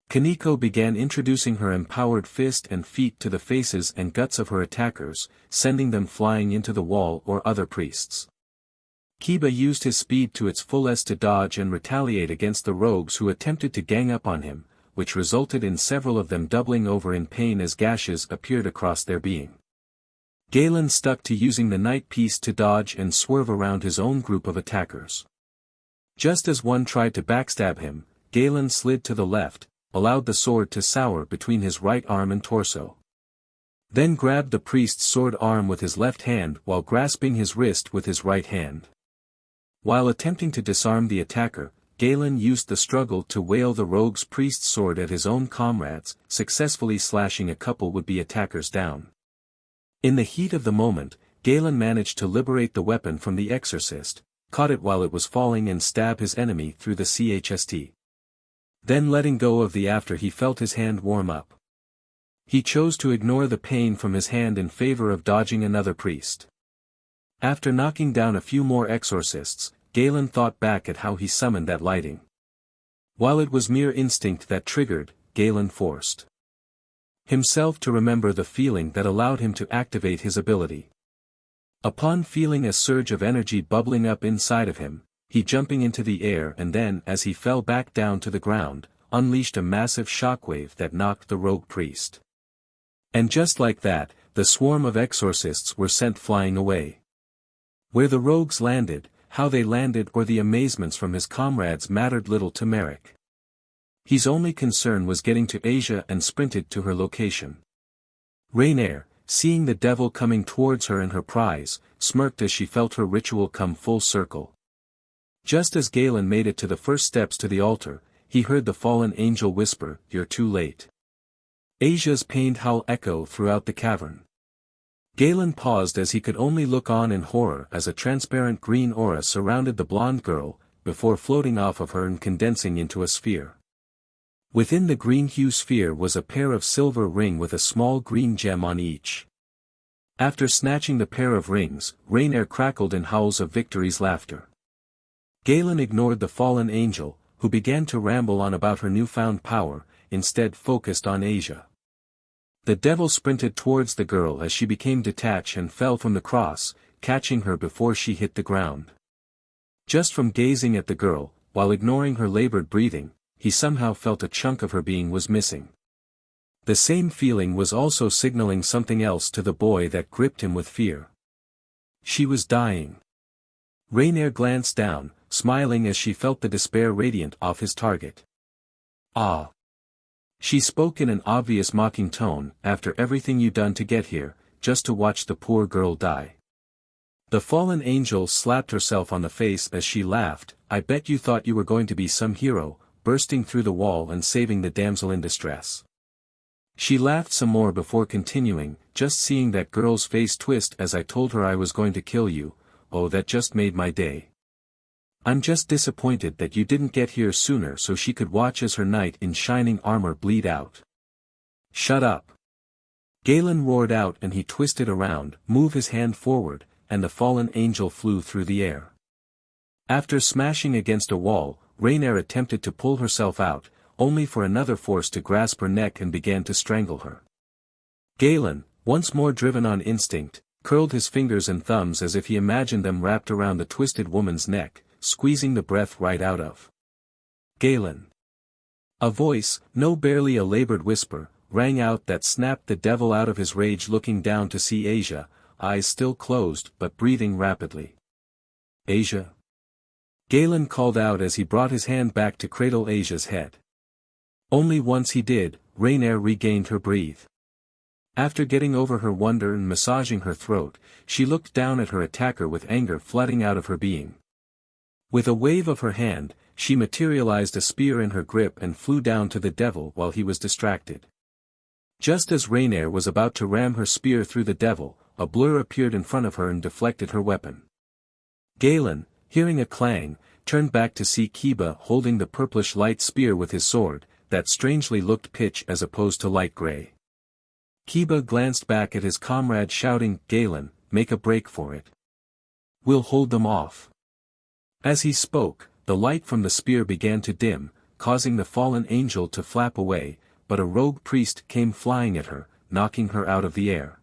Kaneko began introducing her empowered fist and feet to the faces and guts of her attackers, sending them flying into the wall or other priests. Kiba used his speed to its fullest to dodge and retaliate against the rogues who attempted to gang up on him, which resulted in several of them doubling over in pain as gashes appeared across their being. Galen stuck to using the knight piece to dodge and swerve around his own group of attackers. Just as one tried to backstab him, Galen slid to the left, allowed the sword to sour between his right arm and torso. Then grabbed the priest's sword arm with his left hand while grasping his wrist with his right hand. While attempting to disarm the attacker, Galen used the struggle to wail the rogue's priest's sword at his own comrades, successfully slashing a couple would-be attackers down. In the heat of the moment, Galen managed to liberate the weapon from the exorcist, caught it while it was falling and stab his enemy through the chest. Then letting go of the after he felt his hand warm up. He chose to ignore the pain from his hand in favor of dodging another priest. After knocking down a few more exorcists, Galen thought back at how he summoned that lighting. While it was mere instinct that triggered, Galen forced himself to remember the feeling that allowed him to activate his ability. Upon feeling a surge of energy bubbling up inside of him, he jumping into the air and then as he fell back down to the ground, unleashed a massive shockwave that knocked the rogue priest. And just like that, the swarm of exorcists were sent flying away. Where the rogues landed, how they landed or the amazements from his comrades mattered little to Merrick. His only concern was getting to Asia and sprinted to her location. Rainier, seeing the devil coming towards her and her prize, smirked as she felt her ritual come full circle. Just as Galen made it to the first steps to the altar, he heard the fallen angel whisper, "You're too late." Asia's pained howl echoed throughout the cavern. Galen paused as he could only look on in horror as a transparent green aura surrounded the blonde girl, before floating off of her and condensing into a sphere. Within the green hue sphere was a pair of silver ring with a small green gem on each. After snatching the pair of rings, Rainier crackled in howls of victory's laughter. Galen ignored the fallen angel, who began to ramble on about her newfound power, instead focused on Asia. The devil sprinted towards the girl as she became detached and fell from the cross, catching her before she hit the ground. Just from gazing at the girl, while ignoring her labored breathing, he somehow felt a chunk of her being was missing. The same feeling was also signaling something else to the boy that gripped him with fear. She was dying. Rainier glanced down, smiling as she felt the despair radiant off his target. Ah. She spoke in an obvious mocking tone, after everything you done to get here, just to watch the poor girl die. The fallen angel slapped herself on the face as she laughed. I bet you thought you were going to be some hero, bursting through the wall and saving the damsel in distress. She laughed some more before continuing, just seeing that girl's face twist as I told her I was going to kill you, oh that just made my day. I'm just disappointed that you didn't get here sooner so she could watch as her knight in shining armor bleed out. Shut up. Galen roared out and he twisted around, moved his hand forward, and the fallen angel flew through the air. After smashing against a wall, Rainier attempted to pull herself out, only for another force to grasp her neck and began to strangle her. Galen, once more driven on instinct, curled his fingers and thumbs as if he imagined them wrapped around the twisted woman's neck, squeezing the breath right out of. Galen. A voice, no barely a labored whisper, rang out that snapped the devil out of his rage looking down to see Asia, eyes still closed but breathing rapidly. Asia? Galen called out as he brought his hand back to cradle Asia's head. Only once he did, Rainier regained her breath. After getting over her wonder and massaging her throat, she looked down at her attacker with anger flooding out of her being. With a wave of her hand, she materialized a spear in her grip and flew down to the devil while he was distracted. Just as Rainier was about to ram her spear through the devil, a blur appeared in front of her and deflected her weapon. Galen, hearing a clang, turned back to see Kiba holding the purplish light spear with his sword, that strangely looked pitch as opposed to light gray. Kiba glanced back at his comrade shouting, Galen, make a break for it. We'll hold them off. As he spoke, the light from the spear began to dim, causing the fallen angel to flap away, but a rogue priest came flying at her, knocking her out of the air.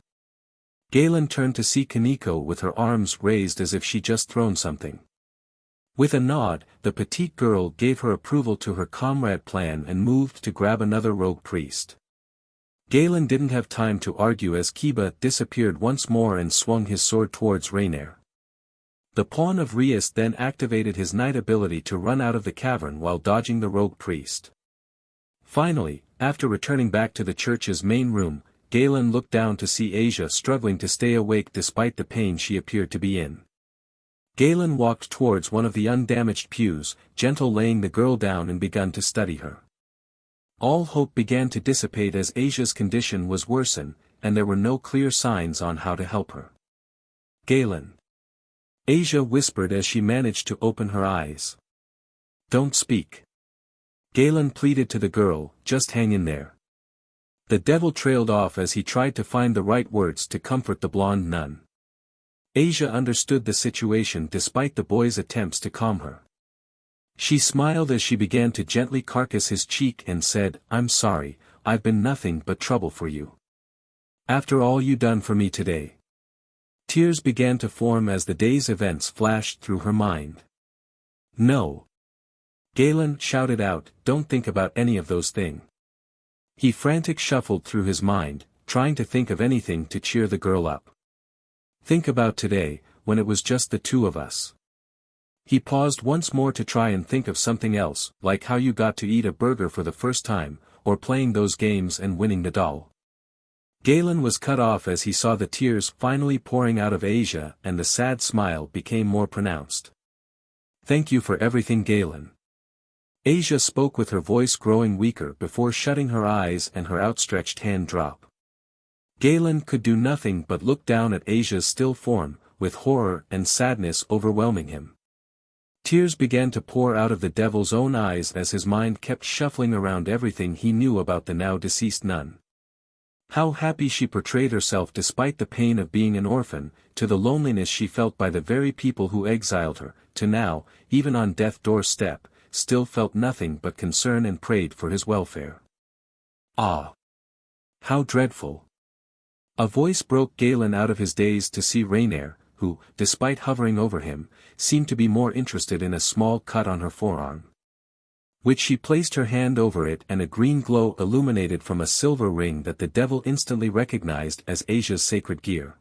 Galen turned to see Kaneko with her arms raised as if she just thrown something. With a nod, the petite girl gave her approval to her comrade plan and moved to grab another rogue priest. Galen didn't have time to argue as Kiba disappeared once more and swung his sword towards Rainier. The pawn of Rias then activated his knight ability to run out of the cavern while dodging the rogue priest. Finally, after returning back to the church's main room, Galen looked down to see Asia struggling to stay awake despite the pain she appeared to be in. Galen walked towards one of the undamaged pews, gentle laying the girl down and begun to study her. All hope began to dissipate as Asia's condition was worsen, and there were no clear signs on how to help her. Galen. Asia whispered as she managed to open her eyes. Don't speak. Galen pleaded to the girl, just hang in there. The devil trailed off as he tried to find the right words to comfort the blonde nun. Asia understood the situation despite the boy's attempts to calm her. She smiled as she began to gently caress his cheek and said, I'm sorry, I've been nothing but trouble for you. After all you done for me today. Tears began to form as the day's events flashed through her mind. No. Galen shouted out, don't think about any of those things. He frantic shuffled through his mind, trying to think of anything to cheer the girl up. Think about today, when it was just the two of us. He paused once more to try and think of something else, like how you got to eat a burger for the first time, or playing those games and winning the doll. Galen was cut off as he saw the tears finally pouring out of Asia and the sad smile became more pronounced. Thank you for everything, Galen. Asia spoke with her voice growing weaker before shutting her eyes and her outstretched hand drop. Galen could do nothing but look down at Asia's still form, with horror and sadness overwhelming him. Tears began to pour out of the devil's own eyes as his mind kept shuffling around everything he knew about the now deceased nun. How happy she portrayed herself despite the pain of being an orphan, to the loneliness she felt by the very people who exiled her, to now, even on death's doorstep, still felt nothing but concern and prayed for his welfare. Ah! How dreadful! A voice broke Galen out of his daze to see Rainier, who, despite hovering over him, seemed to be more interested in a small cut on her forearm. which she placed her hand over it and a green glow illuminated from a silver ring that the devil instantly recognized as Asia's sacred gear.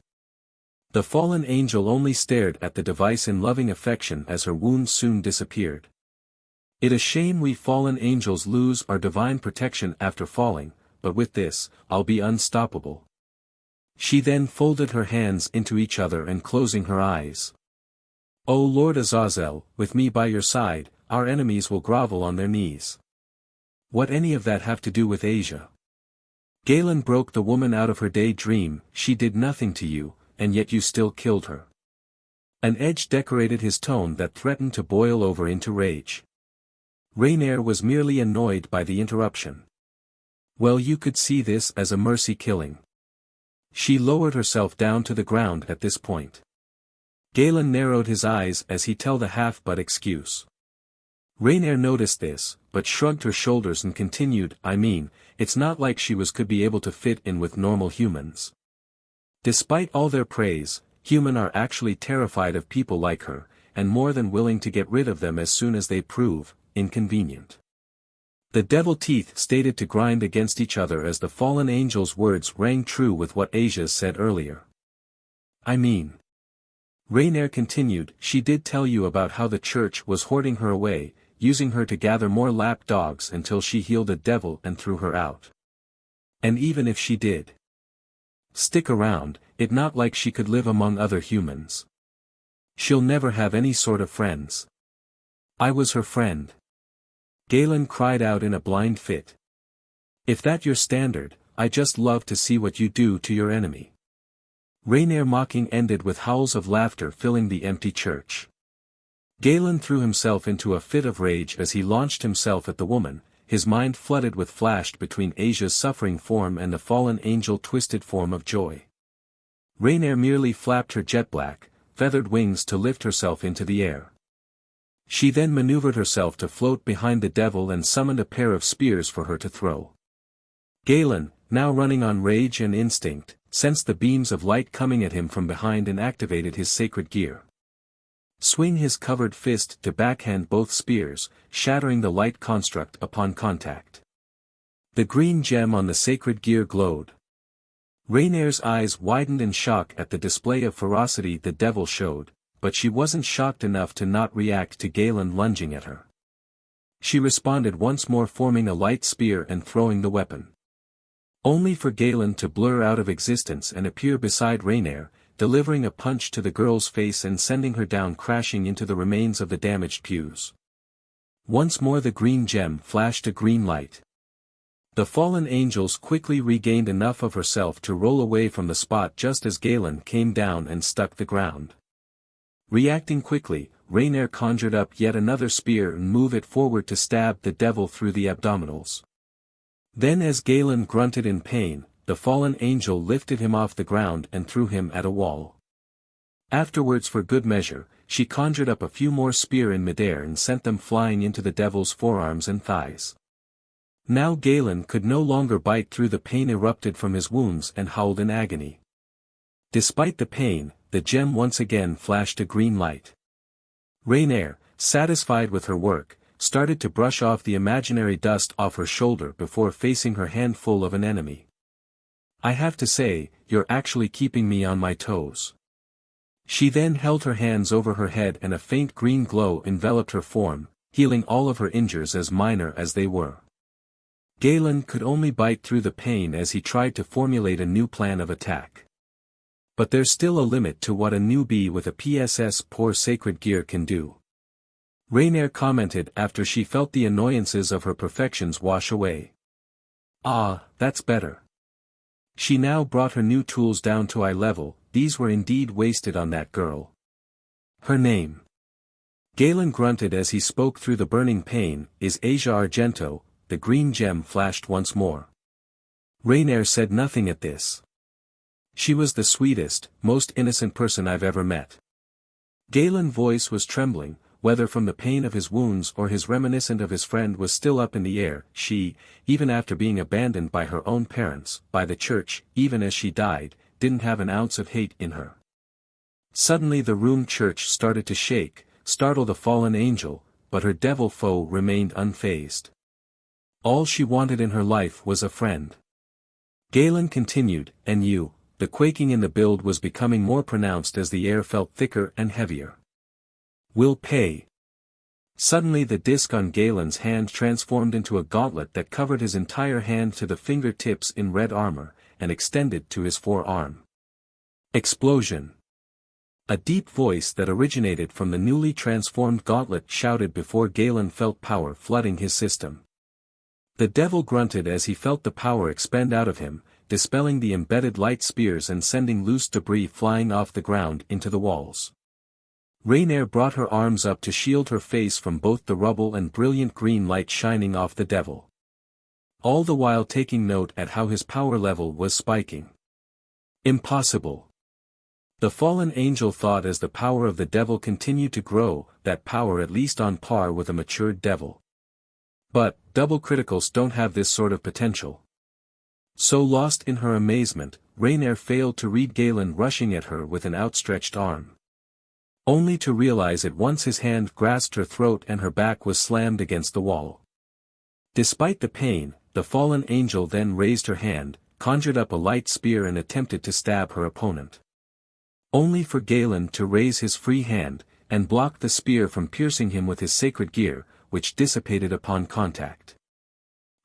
The fallen angel only stared at the device in loving affection as her wounds soon disappeared. "It's a shame we fallen angels lose our divine protection after falling, but with this, I'll be unstoppable." She then folded her hands into each other and closing her eyes. "O Lord Azazel, with me by your side, our enemies will grovel on their knees." What any of that have to do with Asia? Galen broke the woman out of her daydream. "She did nothing to you, and yet you still killed her." An edge decorated his tone that threatened to boil over into rage. Rainier was merely annoyed by the interruption. "Well, you could see this as a mercy killing." She lowered herself down to the ground at this point. Galen narrowed his eyes as he told the half-but excuse. Rainier noticed this, but shrugged her shoulders and continued, "I mean, it's not like she could be able to fit in with normal humans. Despite all their praise, humans are actually terrified of people like her, and more than willing to get rid of them as soon as they prove inconvenient." The devil teeth stated to grind against each other as the fallen angel's words rang true with what Asia said earlier. "I mean," Rainier continued, "she did tell you about how the church was hoarding her away, using her to gather more lap dogs until she healed a devil and threw her out. And even if she did stick around, it's not like she could live among other humans. She'll never have any sort of friends. I was her friend." Galen cried out in a blind fit. "If that's your standard, I just love to see what you do to your enemy." Rainier mocking ended with howls of laughter filling the empty church. Galen threw himself into a fit of rage as he launched himself at the woman, his mind flooded with flashed between Asia's suffering form and the fallen angel twisted form of joy. Rainier merely flapped her jet-black, feathered wings to lift herself into the air. She then maneuvered herself to float behind the devil and summoned a pair of spears for her to throw. Galen, now running on rage and instinct, sensed the beams of light coming at him from behind and activated his sacred gear. Swing his covered fist to backhand both spears, shattering the light construct upon contact. The green gem on the sacred gear glowed. Rainier's eyes widened in shock at the display of ferocity the devil showed, but she wasn't shocked enough to not react to Galen lunging at her. She responded once more, forming a light spear and throwing the weapon. Only for Galen to blur out of existence and appear beside Rainier, delivering a punch to the girl's face and sending her down crashing into the remains of the damaged pews. Once more the green gem flashed a green light. The fallen angels quickly regained enough of herself to roll away from the spot just as Galen came down and struck the ground. Reacting quickly, Rainier conjured up yet another spear and moved it forward to stab the devil through the abdominals. Then as Galen grunted in pain, the fallen angel lifted him off the ground and threw him at a wall. Afterwards, for good measure, she conjured up a few more spears in midair and sent them flying into the devil's forearms and thighs. Now Galen could no longer bite through the pain erupted from his wounds and howled in agony. Despite the pain, the gem once again flashed a green light. Rainier, satisfied with her work, started to brush off the imaginary dust off her shoulder before facing her handful of an enemy. "I have to say, you're actually keeping me on my toes." She then held her hands over her head and a faint green glow enveloped her form, healing all of her injuries as minor as they were. Galen could only bite through the pain as he tried to formulate a new plan of attack. But there's still a limit to what a newbie with a PSS poor sacred gear can do. Rainier commented after she felt the annoyances of her perfections wash away. "Ah, that's better." She now brought her new tools down to eye level. These were indeed wasted on that girl. "Her name," Galen grunted as he spoke through the burning pain, "is Asia Argento." The green gem flashed once more. Rainier said nothing at this. "She was the sweetest, most innocent person I've ever met." Galen's voice was trembling, whether from the pain of his wounds or his reminiscence of his friend was still up in the air. She, even after being abandoned by her own parents, by the church, even as she died, didn't have an ounce of hate in her. Suddenly the room church started to shake, startled the fallen angel, but her devil foe remained unfazed. All she wanted in her life was a friend. Galen continued, and you, the quaking in the build was becoming more pronounced as the air felt thicker and heavier. Will pay. Suddenly the disc on Galen's hand transformed into a gauntlet that covered his entire hand to the fingertips in red armor, and extended to his forearm. Explosion. A deep voice that originated from the newly transformed gauntlet shouted before Galen felt power flooding his system. The devil grunted as he felt the power expend out of him, dispelling the embedded light spears and sending loose debris flying off the ground into the walls. Rainier brought her arms up to shield her face from both the rubble and brilliant green light shining off the devil. All the while taking note at how his power level was spiking. Impossible. The fallen angel thought as the power of the devil continued to grow, that power at least on par with a matured devil. But, double criticals don't have this sort of potential. So lost in her amazement, Rainier failed to read Galen rushing at her with an outstretched arm. Only to realize at once his hand grasped her throat and her back was slammed against the wall. Despite the pain, the fallen angel then raised her hand, conjured up a light spear and attempted to stab her opponent. Only for Galen to raise his free hand, and block the spear from piercing him with his sacred gear, which dissipated upon contact.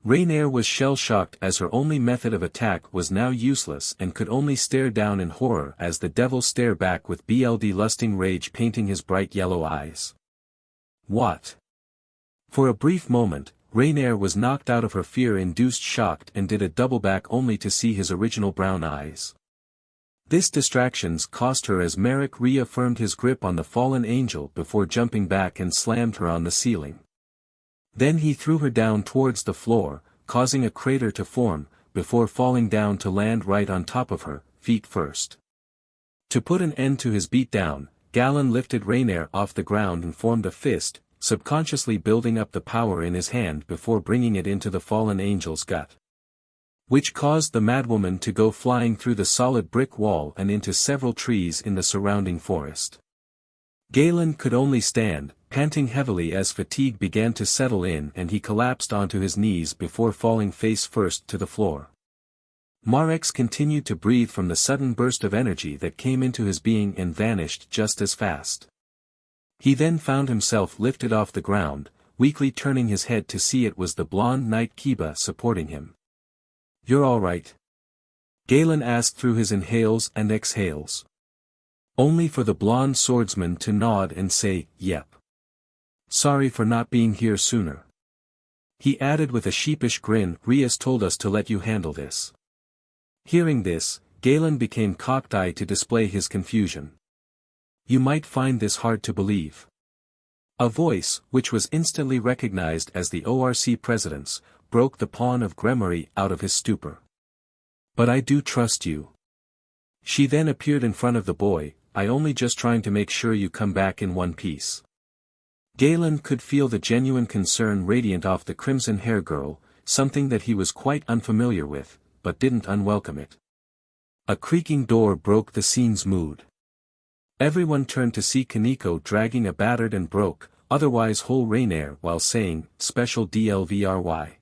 Rainier was shell-shocked as her only method of attack was now useless and could only stare down in horror as the devil stared back with lusting rage painting his bright yellow eyes. What? For a brief moment, Rainier was knocked out of her fear-induced shock and did a double back only to see his original brown eyes. This distractions cost her as Merrick reaffirmed his grip on the fallen angel before jumping back and slammed her on the ceiling. Then he threw her down towards the floor, causing a crater to form, before falling down to land right on top of her, feet first. To put an end to his beatdown, Galen lifted Rainier off the ground and formed a fist, subconsciously building up the power in his hand before bringing it into the fallen angel's gut. Which caused the madwoman to go flying through the solid brick wall and into several trees in the surrounding forest. Galen could only stand, panting heavily as fatigue began to settle in and he collapsed onto his knees before falling face first to the floor. Marex continued to breathe from the sudden burst of energy that came into his being and vanished just as fast. He then found himself lifted off the ground, weakly turning his head to see it was the blonde knight Kiba supporting him. "You're all right?" Galen asked through his inhales and exhales. Only for the blonde swordsman to nod and say, "Yep. Sorry for not being here sooner." He added with a sheepish grin, "Rias told us to let you handle this." Hearing this, Galen became cocked-eyed to display his confusion. "You might find this hard to believe." A voice, which was instantly recognized as the ORC president's, broke the pawn of Gremory out of his stupor. "But I do trust you." She then appeared in front of the boy, "I only just trying to make sure you come back in one piece." Galen could feel the genuine concern radiant off the crimson-hair girl, something that he was quite unfamiliar with, but didn't unwelcome it. A creaking door broke the scene's mood. Everyone turned to see Kaneko dragging a battered and broke, otherwise whole Rainier while saying, "Special DLVRY."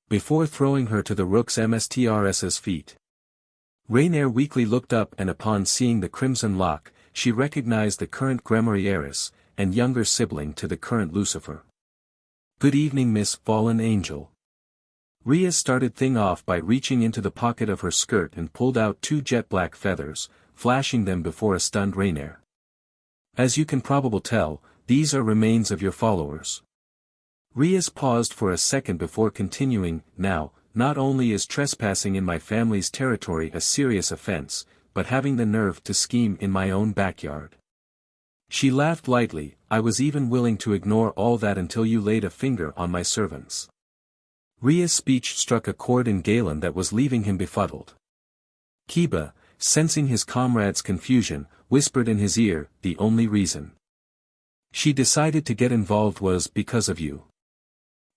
Before throwing her to the rook's MSTRS's feet. Rainier weakly looked up and upon seeing the crimson lock, she recognized the current Gremory heiress, and younger sibling to the current Lucifer. "Good evening, Miss Fallen Angel." Rias started thing off by reaching into the pocket of her skirt and pulled out 2 jet black feathers, flashing them before a stunned Rainier. "As you can probably tell, these are remains of your followers." Rias paused for a second before continuing, "Now, not only is trespassing in my family's territory a serious offense, but having the nerve to scheme in my own backyard." She laughed lightly, "I was even willing to ignore all that until you laid a finger on my servants." Ria's speech struck a chord in Galen that was leaving him befuddled. Kiba, sensing his comrade's confusion, whispered in his ear, "The only reason she decided to get involved was because of you."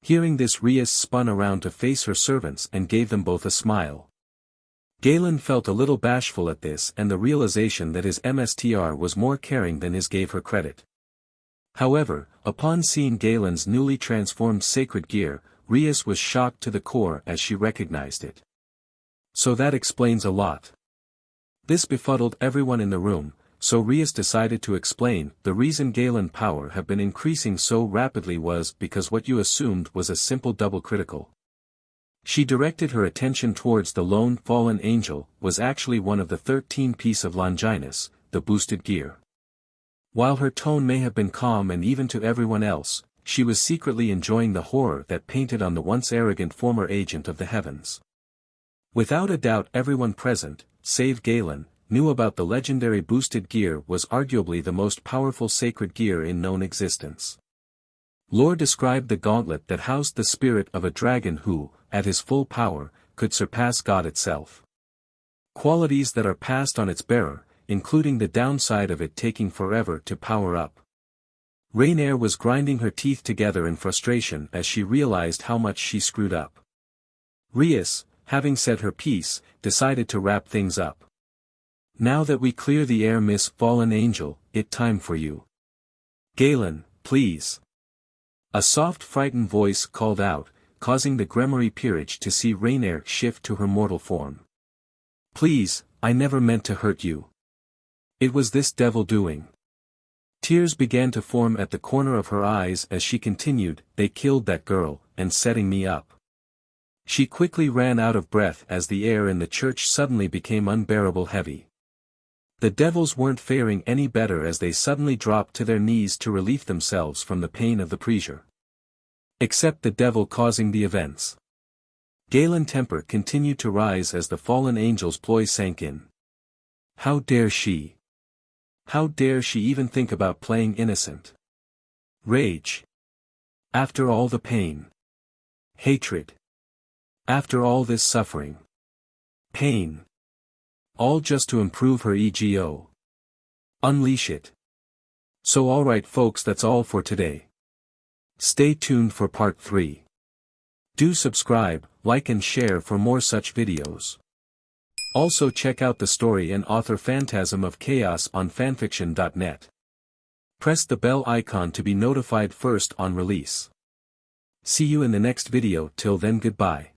Hearing this, Rias spun around to face her servants and gave them both a smile. Galen felt a little bashful at this and the realization that his MSTR was more caring than his gave her credit. However, upon seeing Galen's newly transformed sacred gear, Rias was shocked to the core as she recognized it. So that explains a lot. This befuddled everyone in the room, so Rias decided to explain. The reason Galen's power have been increasing so rapidly was because what you assumed was a simple double critical. She directed her attention towards the lone fallen angel, was actually one of the 13 piece of Longinus, the boosted gear. While her tone may have been calm and even to everyone else, she was secretly enjoying the horror that painted on the once arrogant former agent of the heavens. Without a doubt everyone present, save Galen, knew about the legendary boosted gear was arguably the most powerful sacred gear in known existence. Lore described the gauntlet that housed the spirit of a dragon who, at his full power, could surpass God itself. Qualities that are passed on its bearer, including the downside of it taking forever to power up. Rainier was grinding her teeth together in frustration as she realized how much she screwed up. Rias, having said her piece, decided to wrap things up. Now that we clear the air, Miss Fallen Angel, it time for you. Galen, please. A soft frightened voice called out, causing the Gremory peerage to see Rainier shift to her mortal form. Please, I never meant to hurt you. It was this devil doing. Tears began to form at the corner of her eyes as she continued, they killed that girl, and setting me up. She quickly ran out of breath as the air in the church suddenly became unbearable heavy. The devils weren't faring any better as they suddenly dropped to their knees to relieve themselves from the pain of the pressure. Except the devil causing the events. Galen's temper continued to rise as the fallen angel's ploy sank in. How dare she? How dare she even think about playing innocent? Rage. After all the pain. Hatred. After all this suffering. Pain. All just to improve her ego. Unleash it. So alright folks, that's all for today. Stay tuned for part 3. Do subscribe, like and share for more such videos. Also check out the story and author Phantasm of Chaos on FANFICTIONnet. Press the bell icon to be notified first on release. See you in the next video. Till then, goodbye.